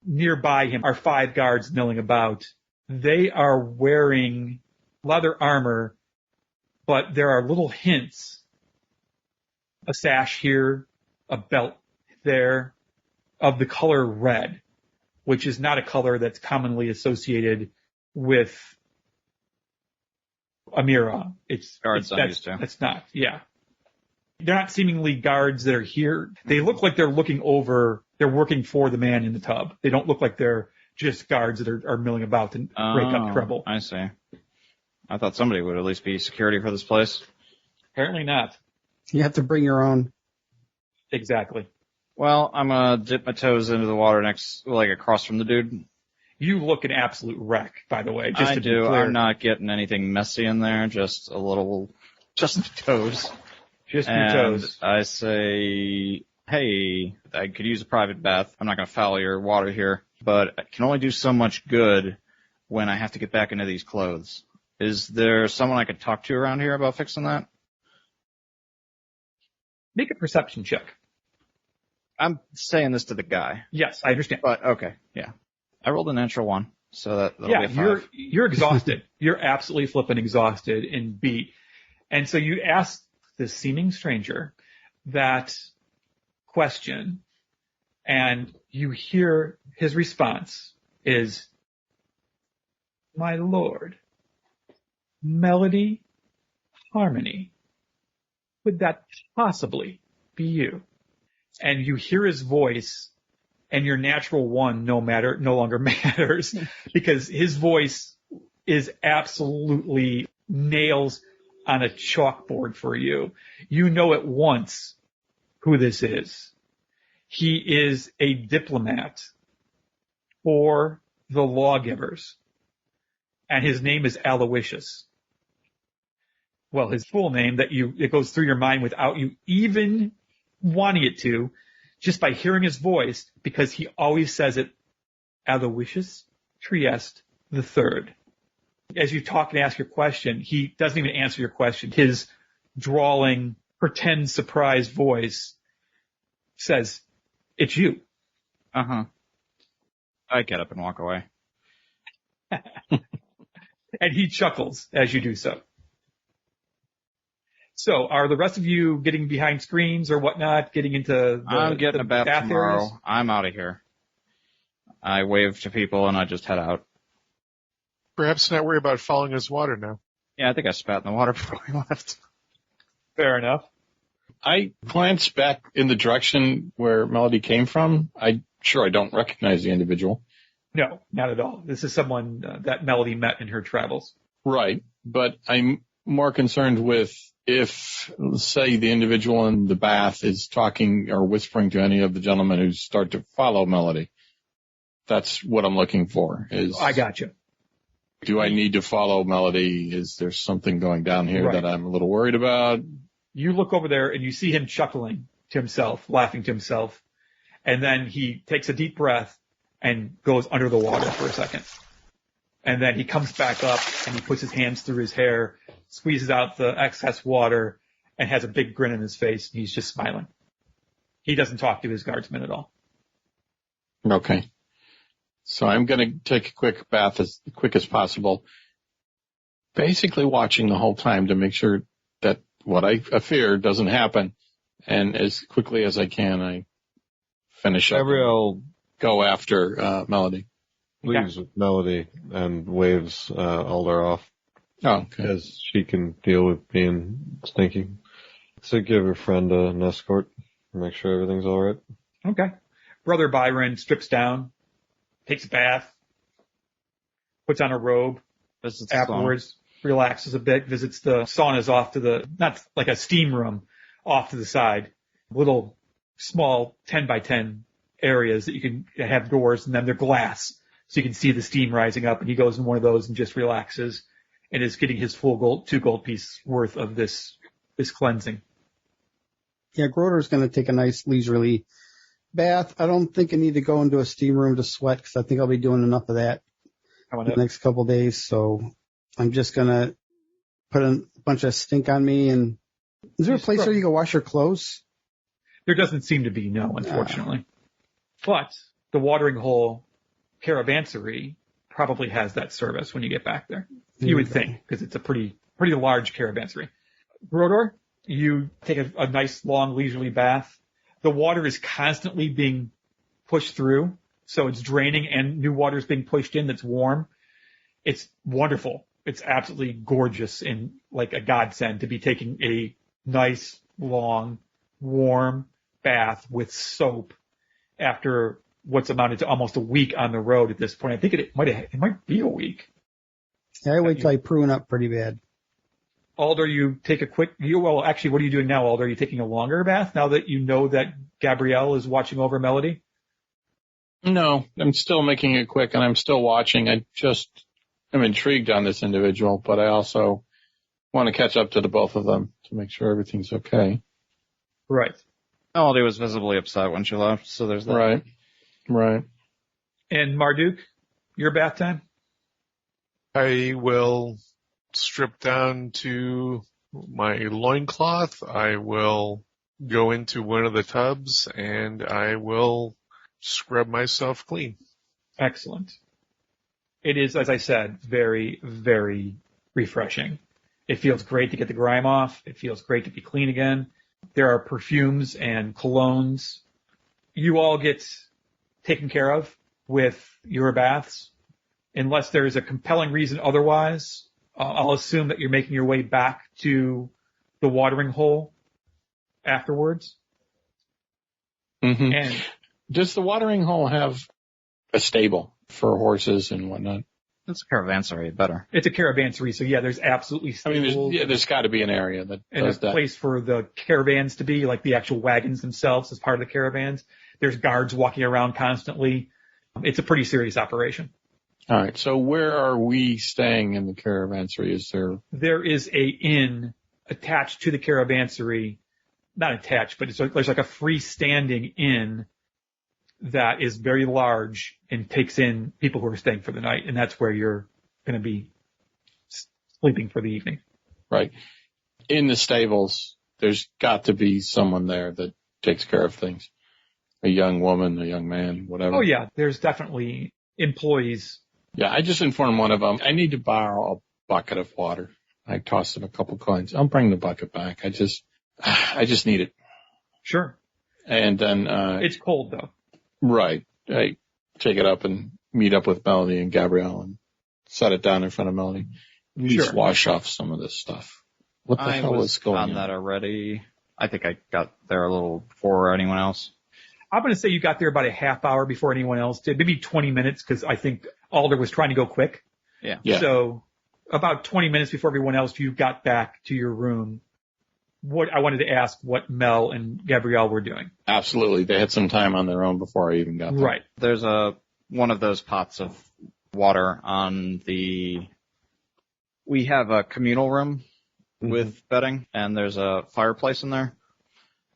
Nearby him are 5 guards milling about. They are wearing leather armor, but there are little hints. A sash here, a belt there, of the color red, which is not a color that's commonly associated with Amira. Guards I'm used to. It's not, yeah. They're not seemingly guards that are here. They look like they're looking over, they're working for the man in the tub. They don't look like they're just guards that are milling about and break up trouble. I see. I thought somebody would at least be security for this place. Apparently not. You have to bring your own. Exactly. Well, I'm gonna dip my toes into the water across from the dude. You look an absolute wreck, by the way. Just I to do. Be clear. I'm not getting anything messy in there. Just the toes. Just your And toes. I say, hey, I could use a private bath. I'm not gonna foul your water here, but I can only do so much good when I have to get back into these clothes. Is there someone I could talk to around here about fixing that? Make a perception check. I'm saying this to the guy. Yes, I understand. But, okay, yeah. I rolled a natural 1, so that'll be a 5. You're exhausted. You're absolutely flipping exhausted and beat. And so you ask this seeming stranger that question, and you hear his response is, my lord, melody, harmony, would that possibly be you? And you hear his voice, and your natural 1 no longer matters because his voice is absolutely nails on a chalkboard for you. You know at once who this is. He is a diplomat for the lawgivers, and his name is Aloysius. Well, his full name it goes through your mind without you even wanting it to, just by hearing his voice, because he always says it, Aloysius Trieste III. As you talk and ask your question, he doesn't even answer your question. His drawling, pretend surprised voice says, it's you. Uh-huh. I get up and walk away. And he chuckles as you do so. So, are the rest of you getting behind screens or whatnot, getting into I'm getting a bath tomorrow. areas? I'm out of here. I wave to people and I just head out. Perhaps not worry about following his water now. Yeah, I think I spat in the water before we left. Fair enough. I glance back in the direction where Melody came from. I don't recognize the individual. No, not at all. This is someone that Melody met in her travels. Right. But I'm more concerned with if, say, the individual in the bath is talking or whispering to any of the gentlemen who start to follow Melody. That's what I'm looking for. I got you. Do I need to follow Melody? Is there something going down here that I'm a little worried about? You look over there and you see him chuckling to himself, laughing to himself. And then he takes a deep breath and goes under the water for a second. And then he comes back up and he puts his hands through his hair, squeezes out the excess water, and has a big grin on his face. And he's just smiling. He doesn't talk to his guardsmen at all. Okay. So I'm going to take a quick bath as quick as possible, basically watching the whole time to make sure that what I fear doesn't happen. And as quickly as I can, I finish up. Gabrielle Go after Melody. leaves with Melody and waves Alder off, Oh, okay. because she can deal with being stinky. So give her friend an escort, make sure everything's all right. Okay. Brother Byron strips down, takes a bath, puts on a robe, Visits the afterwards relaxes a bit, visits the saunas off to the, not like a steam room, off to the side. Little small 10 by 10 areas that you can have doors, and then they're glass, so you can see the steam rising up. And he goes in one of those and just relaxes, and is getting his full 2 gold piece worth of this cleansing. Yeah, Grodor's going to take a nice leisurely bath. I don't think I need to go into a steam room to sweat because I think I'll be doing enough of that in the next couple of days. So I'm just going to put a bunch of stink on me. And is there a place where you can wash your clothes? There doesn't seem to be, no, unfortunately. But the watering hole caravansary probably has that service when you get back there. You would think, because it's a pretty large caravansary. Brodor, you take a nice, long, leisurely bath. The water is constantly being pushed through, so it's draining, and new water is being pushed in that's warm. It's wonderful. It's absolutely gorgeous and like a godsend to be taking a nice, long, warm bath with soap after what's amounted to almost a week on the road at this point. I think it might be a week. Yeah, I wait till I prune up pretty bad. Alder, you take a quick, actually, what are you doing now, Alder? Are you taking a longer bath now that you know that Gabrielle is watching over Melody? No, I'm still making it quick, and I'm still watching. I'm intrigued on this individual, but I also want to catch up to the both of them to make sure everything's okay. Right. Melody was visibly upset when she left, so there's that. Right. And Marduk, your bath time? I will strip down to my loincloth. I will go into one of the tubs, and I will scrub myself clean. Excellent. It is, as I said, very, very refreshing. It feels great to get the grime off. It feels great to be clean again. There are perfumes and colognes. You all get taken care of with your baths. Unless there is a compelling reason otherwise, I'll assume that you're making your way back to the watering hole afterwards. Mm-hmm. And does the watering hole have a stable for horses and whatnot? It's a caravansary, better. It's a caravansary, so yeah, there's absolutely stables. There's got to be an area that does that. And a place for the caravans to be, like the actual wagons themselves as part of the caravans. There's guards walking around constantly. It's a pretty serious operation. All right, so where are we staying in the caravansary? There is a inn attached to the caravansary, not attached, but there's like a freestanding inn that is very large and takes in people who are staying for the night, and that's where you're going to be sleeping for the evening. Right. In the stables, there's got to be someone there that takes care of things. A young woman, a young man, whatever. Oh, yeah, there's definitely employees. Yeah, I just informed one of them, I need to borrow a bucket of water. I tossed him a couple coins. I'll bring the bucket back. I just need it. Sure. And then it's cold, though. Right. I take it up and meet up with Melody and Gabrielle and set it down in front of Melody. Just wash off some of this stuff. What the hell is going on? I was on that already. I think I got there a little before anyone else. I'm going to say you got there about a half hour before anyone else did, maybe 20 minutes, because I think Alder was trying to go quick. Yeah. So about 20 minutes before everyone else, you got back to your room. I wanted to ask what Mel and Gabrielle were doing. Absolutely. They had some time on their own before I even got there. Right. There's one of those pots of water on we have a communal room with bedding, and there's a fireplace in there.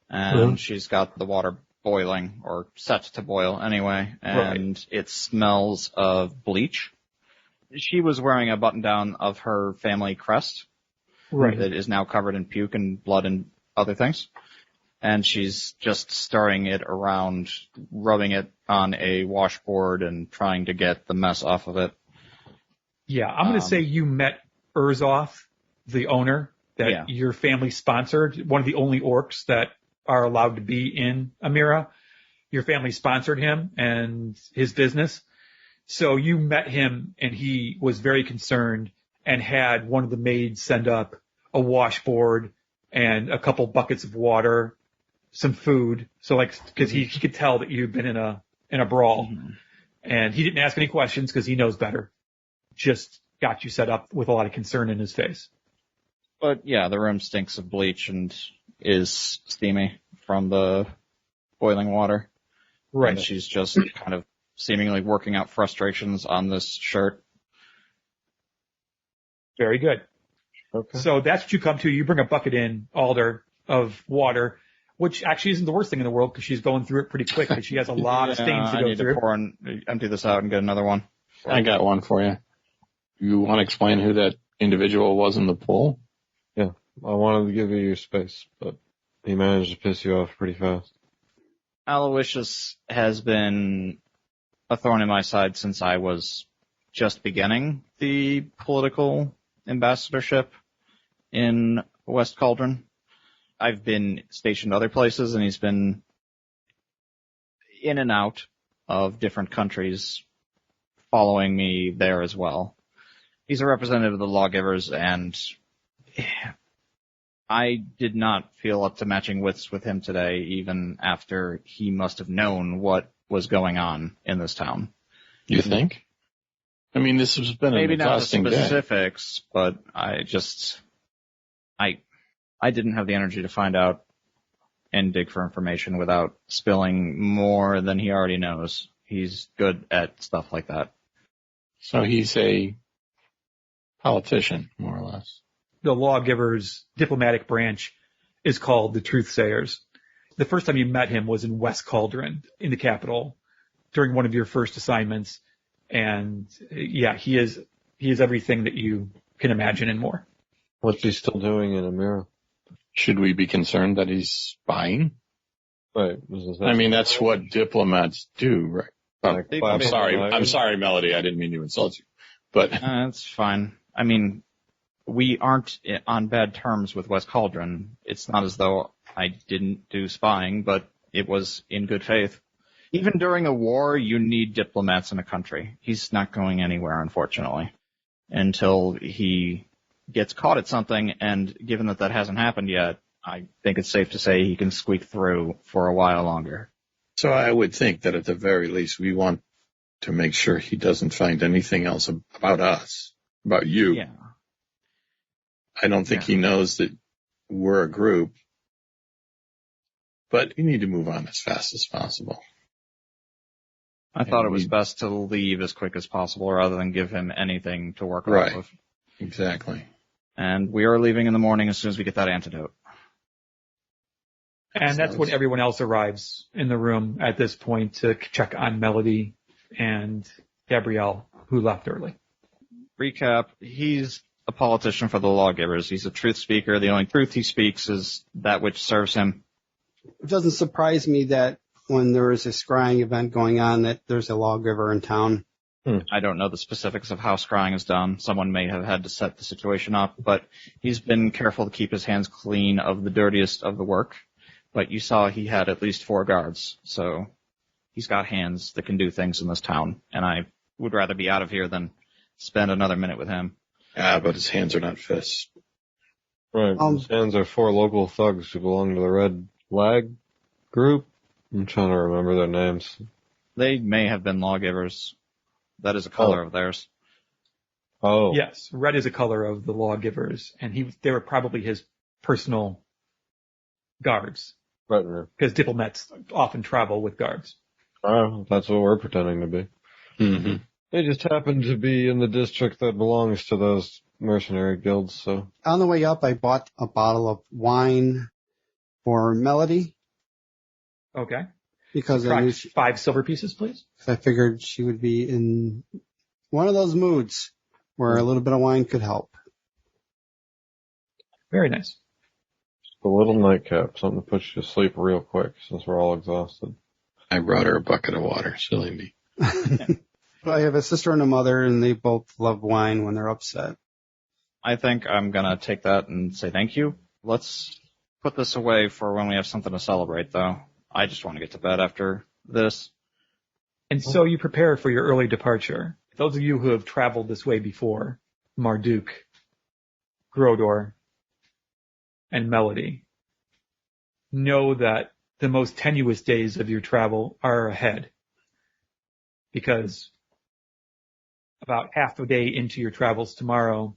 And she's got the water boiling, or set to boil anyway, and it smells of bleach. She was wearing a button-down of her family crest. Right. That is now covered in puke and blood and other things. And she's just stirring it around, rubbing it on a washboard and trying to get the mess off of it. Yeah, I'm going to say you met Urzoth, the owner, that your family sponsored, one of the only orcs that are allowed to be in Amira. Your family sponsored him and his business. So you met him, and he was very concerned and had one of the maids send up a washboard and a couple buckets of water, some food. So because he could tell that you'd been in a brawl, and he didn't ask any questions because he knows better. Just got you set up with a lot of concern in his face. But yeah, the room stinks of bleach and is steamy from the boiling water. Right. And she's just kind of seemingly working out frustrations on this shirt. Very good. Okay. So that's what you come to. You bring a bucket in, Alder, of water, which actually isn't the worst thing in the world because she's going through it pretty quick. But she has a lot of stains to I go need through. to empty this out and get another one. I got one for you. You want to explain who that individual was in the pool? Yeah, I wanted to give you your space, but he managed to piss you off pretty fast. Aloysius has been a thorn in my side since I was just beginning the political ambassadorship in West Cauldron. I've been stationed other places, and he's been in and out of different countries following me there as well. He's a representative of the lawgivers, and I did not feel up to matching wits with him today, even after he must have known what was going on in this town. You think? I mean, this has been Maybe an not the exhausting day. specifics, but I didn't have the energy to find out and dig for information without spilling more than he already knows. He's good at stuff like that. So he's a politician, more or less. The lawgivers' diplomatic branch is called the Truthsayers. The first time you met him was in West Cauldron, in the capital, during one of your first assignments. And yeah, he is everything that you can imagine and more. What's he still doing in Amira? Should we be concerned that he's spying? Right. I mean, that's what diplomats do, right? Oh, I'm sorry, Melody. I didn't mean to insult you. But That's fine. I mean, we aren't on bad terms with West Cauldron. It's not as though I didn't do spying, but it was in good faith. Even during a war, you need diplomats in a country. He's not going anywhere, unfortunately, until he gets caught at something, and given that that hasn't happened yet, I think it's safe to say he can squeak through for a while longer. so I would think that at the very least we want to make sure he doesn't find anything else about us, about you. Yeah. I don't think he knows that we're a group, but you need to move on as fast as possible. I thought it was best to leave as quick as possible rather than give him anything to work Right. off of. Exactly. And we are leaving in the morning as soon as we get that antidote. And that's when everyone else arrives in the room at this point to check on Melody and Gabrielle, who left early. Recap, he's a politician for the lawgivers. He's a truth speaker. The only truth he speaks is that which serves him. It doesn't surprise me that when there is a scrying event going on that there's a lawgiver in town. I don't know the specifics of how scrying is done. Someone may have had to set the situation up, but he's been careful to keep his hands clean of the dirtiest of the work. But you saw he had at least 4 guards, so he's got hands that can do things in this town, and I would rather be out of here than spend another minute with him. But his hands are not fists. Right. His hands are 4 local thugs who belong to the Red Flag group. I'm trying to remember their names. They may have been lawgivers. That is a color of theirs. Oh. Yes, red is a color of the lawgivers, and they were probably his personal guards, Right. because diplomats often travel with guards. Oh, that's what we're pretending to be. Mm-hmm. They just happen to be in the district that belongs to those mercenary guilds, so. On the way up, I bought a bottle of wine for Melody Okay. because I knew Subtract 5 silver pieces, please. I figured she would be in one of those moods where a little bit of wine could help. Very nice. A little nightcap, something to put you to sleep real quick since we're all exhausted. I brought her a bucket of water. Silly me. I have a sister and a mother, and they both love wine when they're upset. I think I'm going to take that and say thank you. Let's put this away for when we have something to celebrate, though. I just want to get to bed after this. And so you prepare for your early departure. Those of you who have traveled this way before, Marduk, Grodor, and Melody, know that the most tenuous days of your travel are ahead. Because about half a day into your travels tomorrow,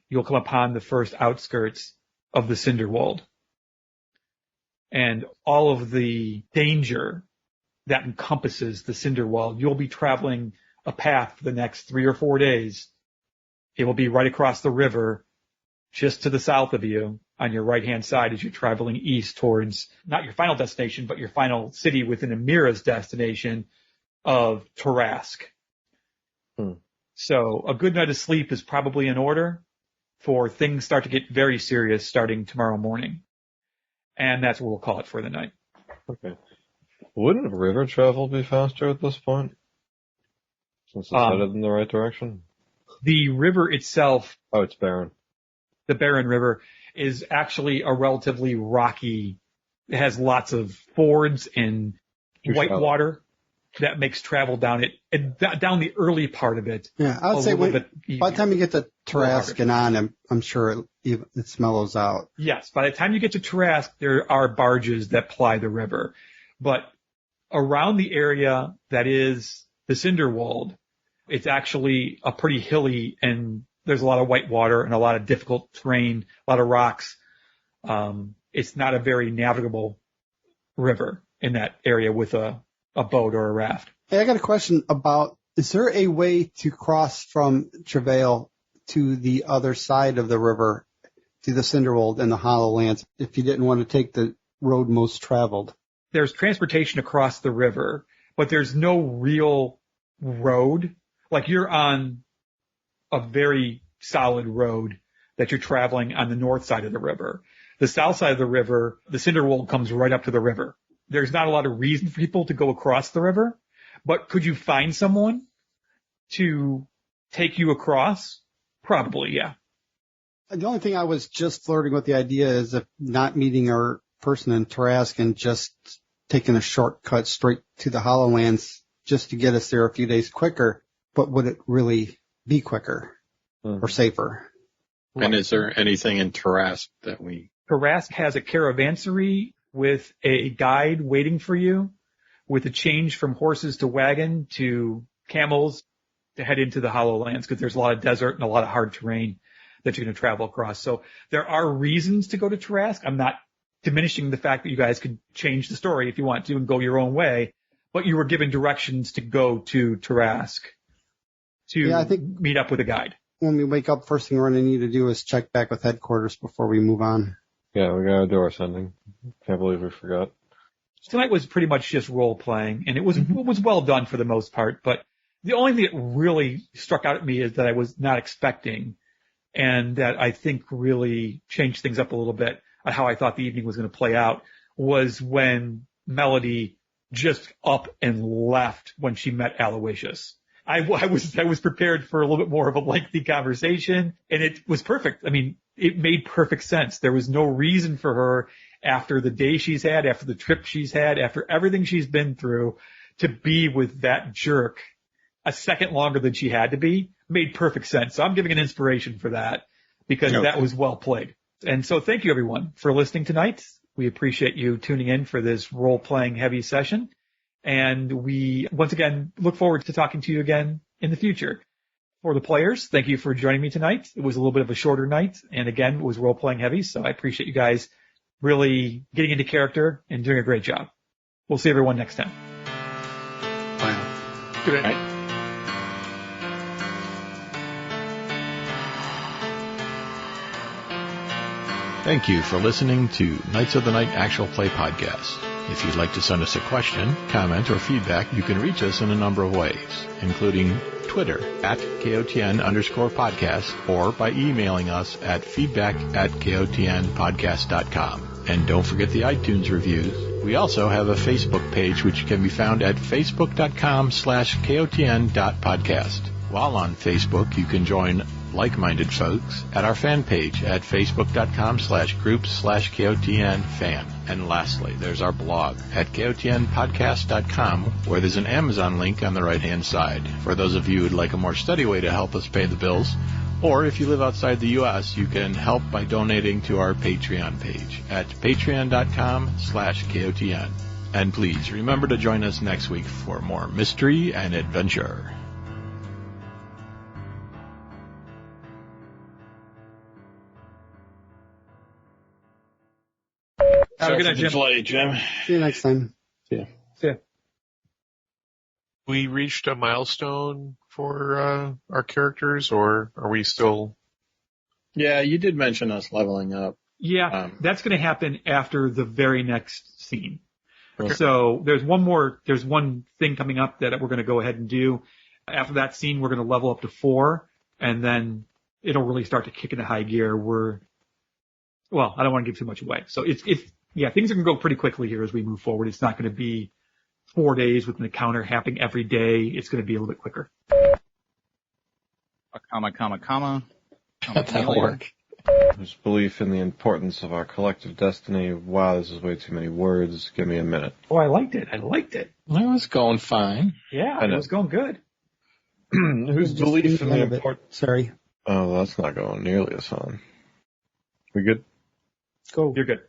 you'll come upon the first outskirts of the Cinderwald. and all of the danger that encompasses the Cinderwald. You'll be traveling a path for the next 3 or 4 days. It will be right across the river, just to the south of you, on your right-hand side as you're traveling east towards not your final destination, but your final city within Amira's destination of Tarask. So a good night of sleep is probably in order for things start to get very serious starting tomorrow morning. And that's what we'll call it for the night. Okay. Wouldn't river travel be faster at this point? Since it's headed in the right direction? The river itself, Oh, it's barren. the Barren River, is actually a relatively rocky, it has lots of fords and white water that makes travel down it, and down the early part of it. Yeah, I would say by the time you get to Tarask and on, I'm sure it mellows out. Yes, by the time you get to Tarask, there are barges that ply the river. But around the area that is the Cinderwald, it's actually a pretty hilly, and there's a lot of white water and a lot of difficult terrain, a lot of rocks. It's not a very navigable river in that area with a boat or a raft. Hey, I got a question about, is there a way to cross from Travail to the other side of the river, to the Cinderwald and the Hollowlands, if you didn't want to take the road most traveled? There's transportation across the river, but there's no real road. Like, you're on a very solid road that you're traveling on the north side of the river. The south side of the river, the Cinderwald comes right up to the river. There's not a lot of reason for people to go across the river, but could you find someone to take you across? Probably, yeah. The only thing I was just flirting with the idea is of not meeting our person in Tarask and just taking a shortcut straight to the Hollowlands just to get us there a few days quicker. But would it really be quicker or safer? And is there anything in Tarask that we... Tarask has a caravansary with a guide waiting for you, with a change from horses to wagon to camels to head into the Hollowlands, because there's a lot of desert and a lot of hard terrain that you're going to travel across. So there are reasons to go to Tarask. I'm not diminishing the fact that you guys could change the story if you want to and go your own way, but you were given directions to go to Tarask to I think meet up with a guide. When we wake up, first thing we're going to need to do is check back with headquarters before we move on. Yeah, we gotta do our sending. Can't believe we forgot. Tonight was pretty much just role playing, and it was well done for the most part. But the only thing that really struck out at me is that I was not expecting, and that I think really changed things up a little bit on how I thought the evening was going to play out, was when Melody just up and left when she met Aloysius. I was prepared for a little bit more of a lengthy conversation, and it was perfect. I mean, it made perfect sense. There was no reason for her, after the day she's had, after the trip she's had, after everything she's been through, to be with that jerk a second longer than she had to be. Made perfect sense. So I'm giving an inspiration for that, because that was well played. And so thank you, everyone, for listening tonight. We appreciate you tuning in for this role-playing heavy session. And we, once again, look forward to talking to you again in the future. For the players, thank you for joining me tonight. It was a little bit of a shorter night, and again, it was role-playing heavy, so I appreciate you guys really getting into character and doing a great job. We'll see everyone next time. Bye. Good night. Thank you for listening to Knights of the Night Actual Play Podcast. If you'd like to send us a question, comment, or feedback, you can reach us in a number of ways, including Twitter @KOTN_podcast, or by emailing us at feedback@KOTNpodcast.com. And don't forget the iTunes reviews. We also have a Facebook page, which can be found at facebook.com/KOTN.podcast. While on Facebook, you can join like-minded folks at our fan page at facebook.com/groups/KOTN-fan. And lastly, there's our blog at KOTNpodcast.com, where there's an Amazon link on the right-hand side for those of you who'd like a more steady way to help us pay the bills. Or if you live outside the U.S., you can help by donating to our Patreon page at patreon.com/KOTN. And please remember to join us next week for more mystery and adventure. Have a good night, Jim. Play, Jim. See you next time. See ya. We reached a milestone for our characters, or are we still? Yeah, you did mention us leveling up. Yeah, that's going to happen after the very next scene. Okay. So there's one thing coming up that we're going to go ahead and do. After that scene, we're going to level up to 4, and then it'll really start to kick into high gear. Well, I don't want to give too much away. So things are going to go pretty quickly here as we move forward. It's not going to be 4 days with an encounter happening every day. It's going to be a little bit quicker. Comma. That'll work. Whose belief in the importance of our collective destiny. Wow, this is way too many words. Give me a minute. Oh, I liked it. It was going fine. Yeah, it was going good. Whose belief in the importance... Sorry. Oh, that's not going nearly as fun. We good? Go. You're good.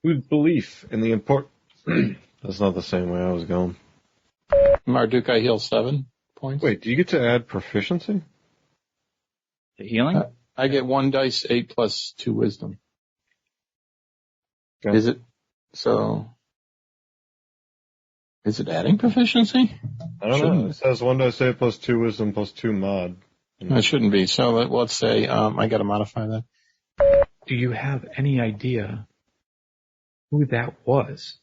Whose belief in the importance... That's not the same way I was going. Marduk, I heal 7 points. Wait, do you get to add proficiency? The healing? I get 1 dice 8 plus 2 wisdom. Okay. Is it adding proficiency? I don't know. It says 1 dice 8 plus 2 wisdom plus 2 mod. It shouldn't be. So let's say I got to modify that. Do you have any idea who that was?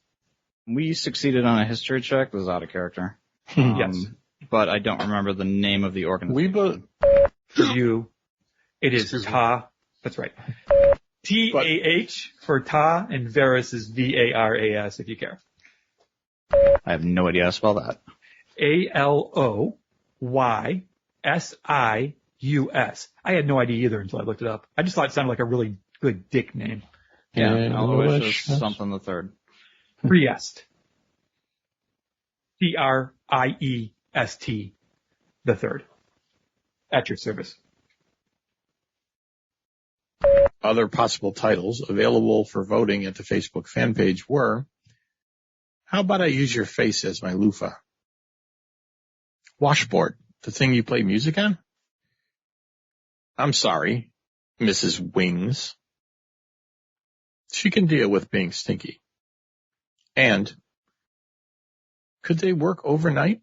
We succeeded on a history check. This is out of character. Yes. But I don't remember the name of the organization. For you, it is Ta. That's right. T-A-H for Ta, and Varus is V-A-R-A-S, if you care. I have no idea how to spell that. A-L-O-Y-S-I-U-S. I had no idea either until I looked it up. I just thought it sounded like a really good dick name. Yeah, Aloysius Aloysius. something the third. Priest. T-R-I-E-S-T the third. At your service. Other possible titles available for voting at the Facebook fan page were, how about I use your face as my loofah? Washboard, the thing you play music on? I'm sorry, Mrs. Wings. She can deal with being stinky. And could they work overnight?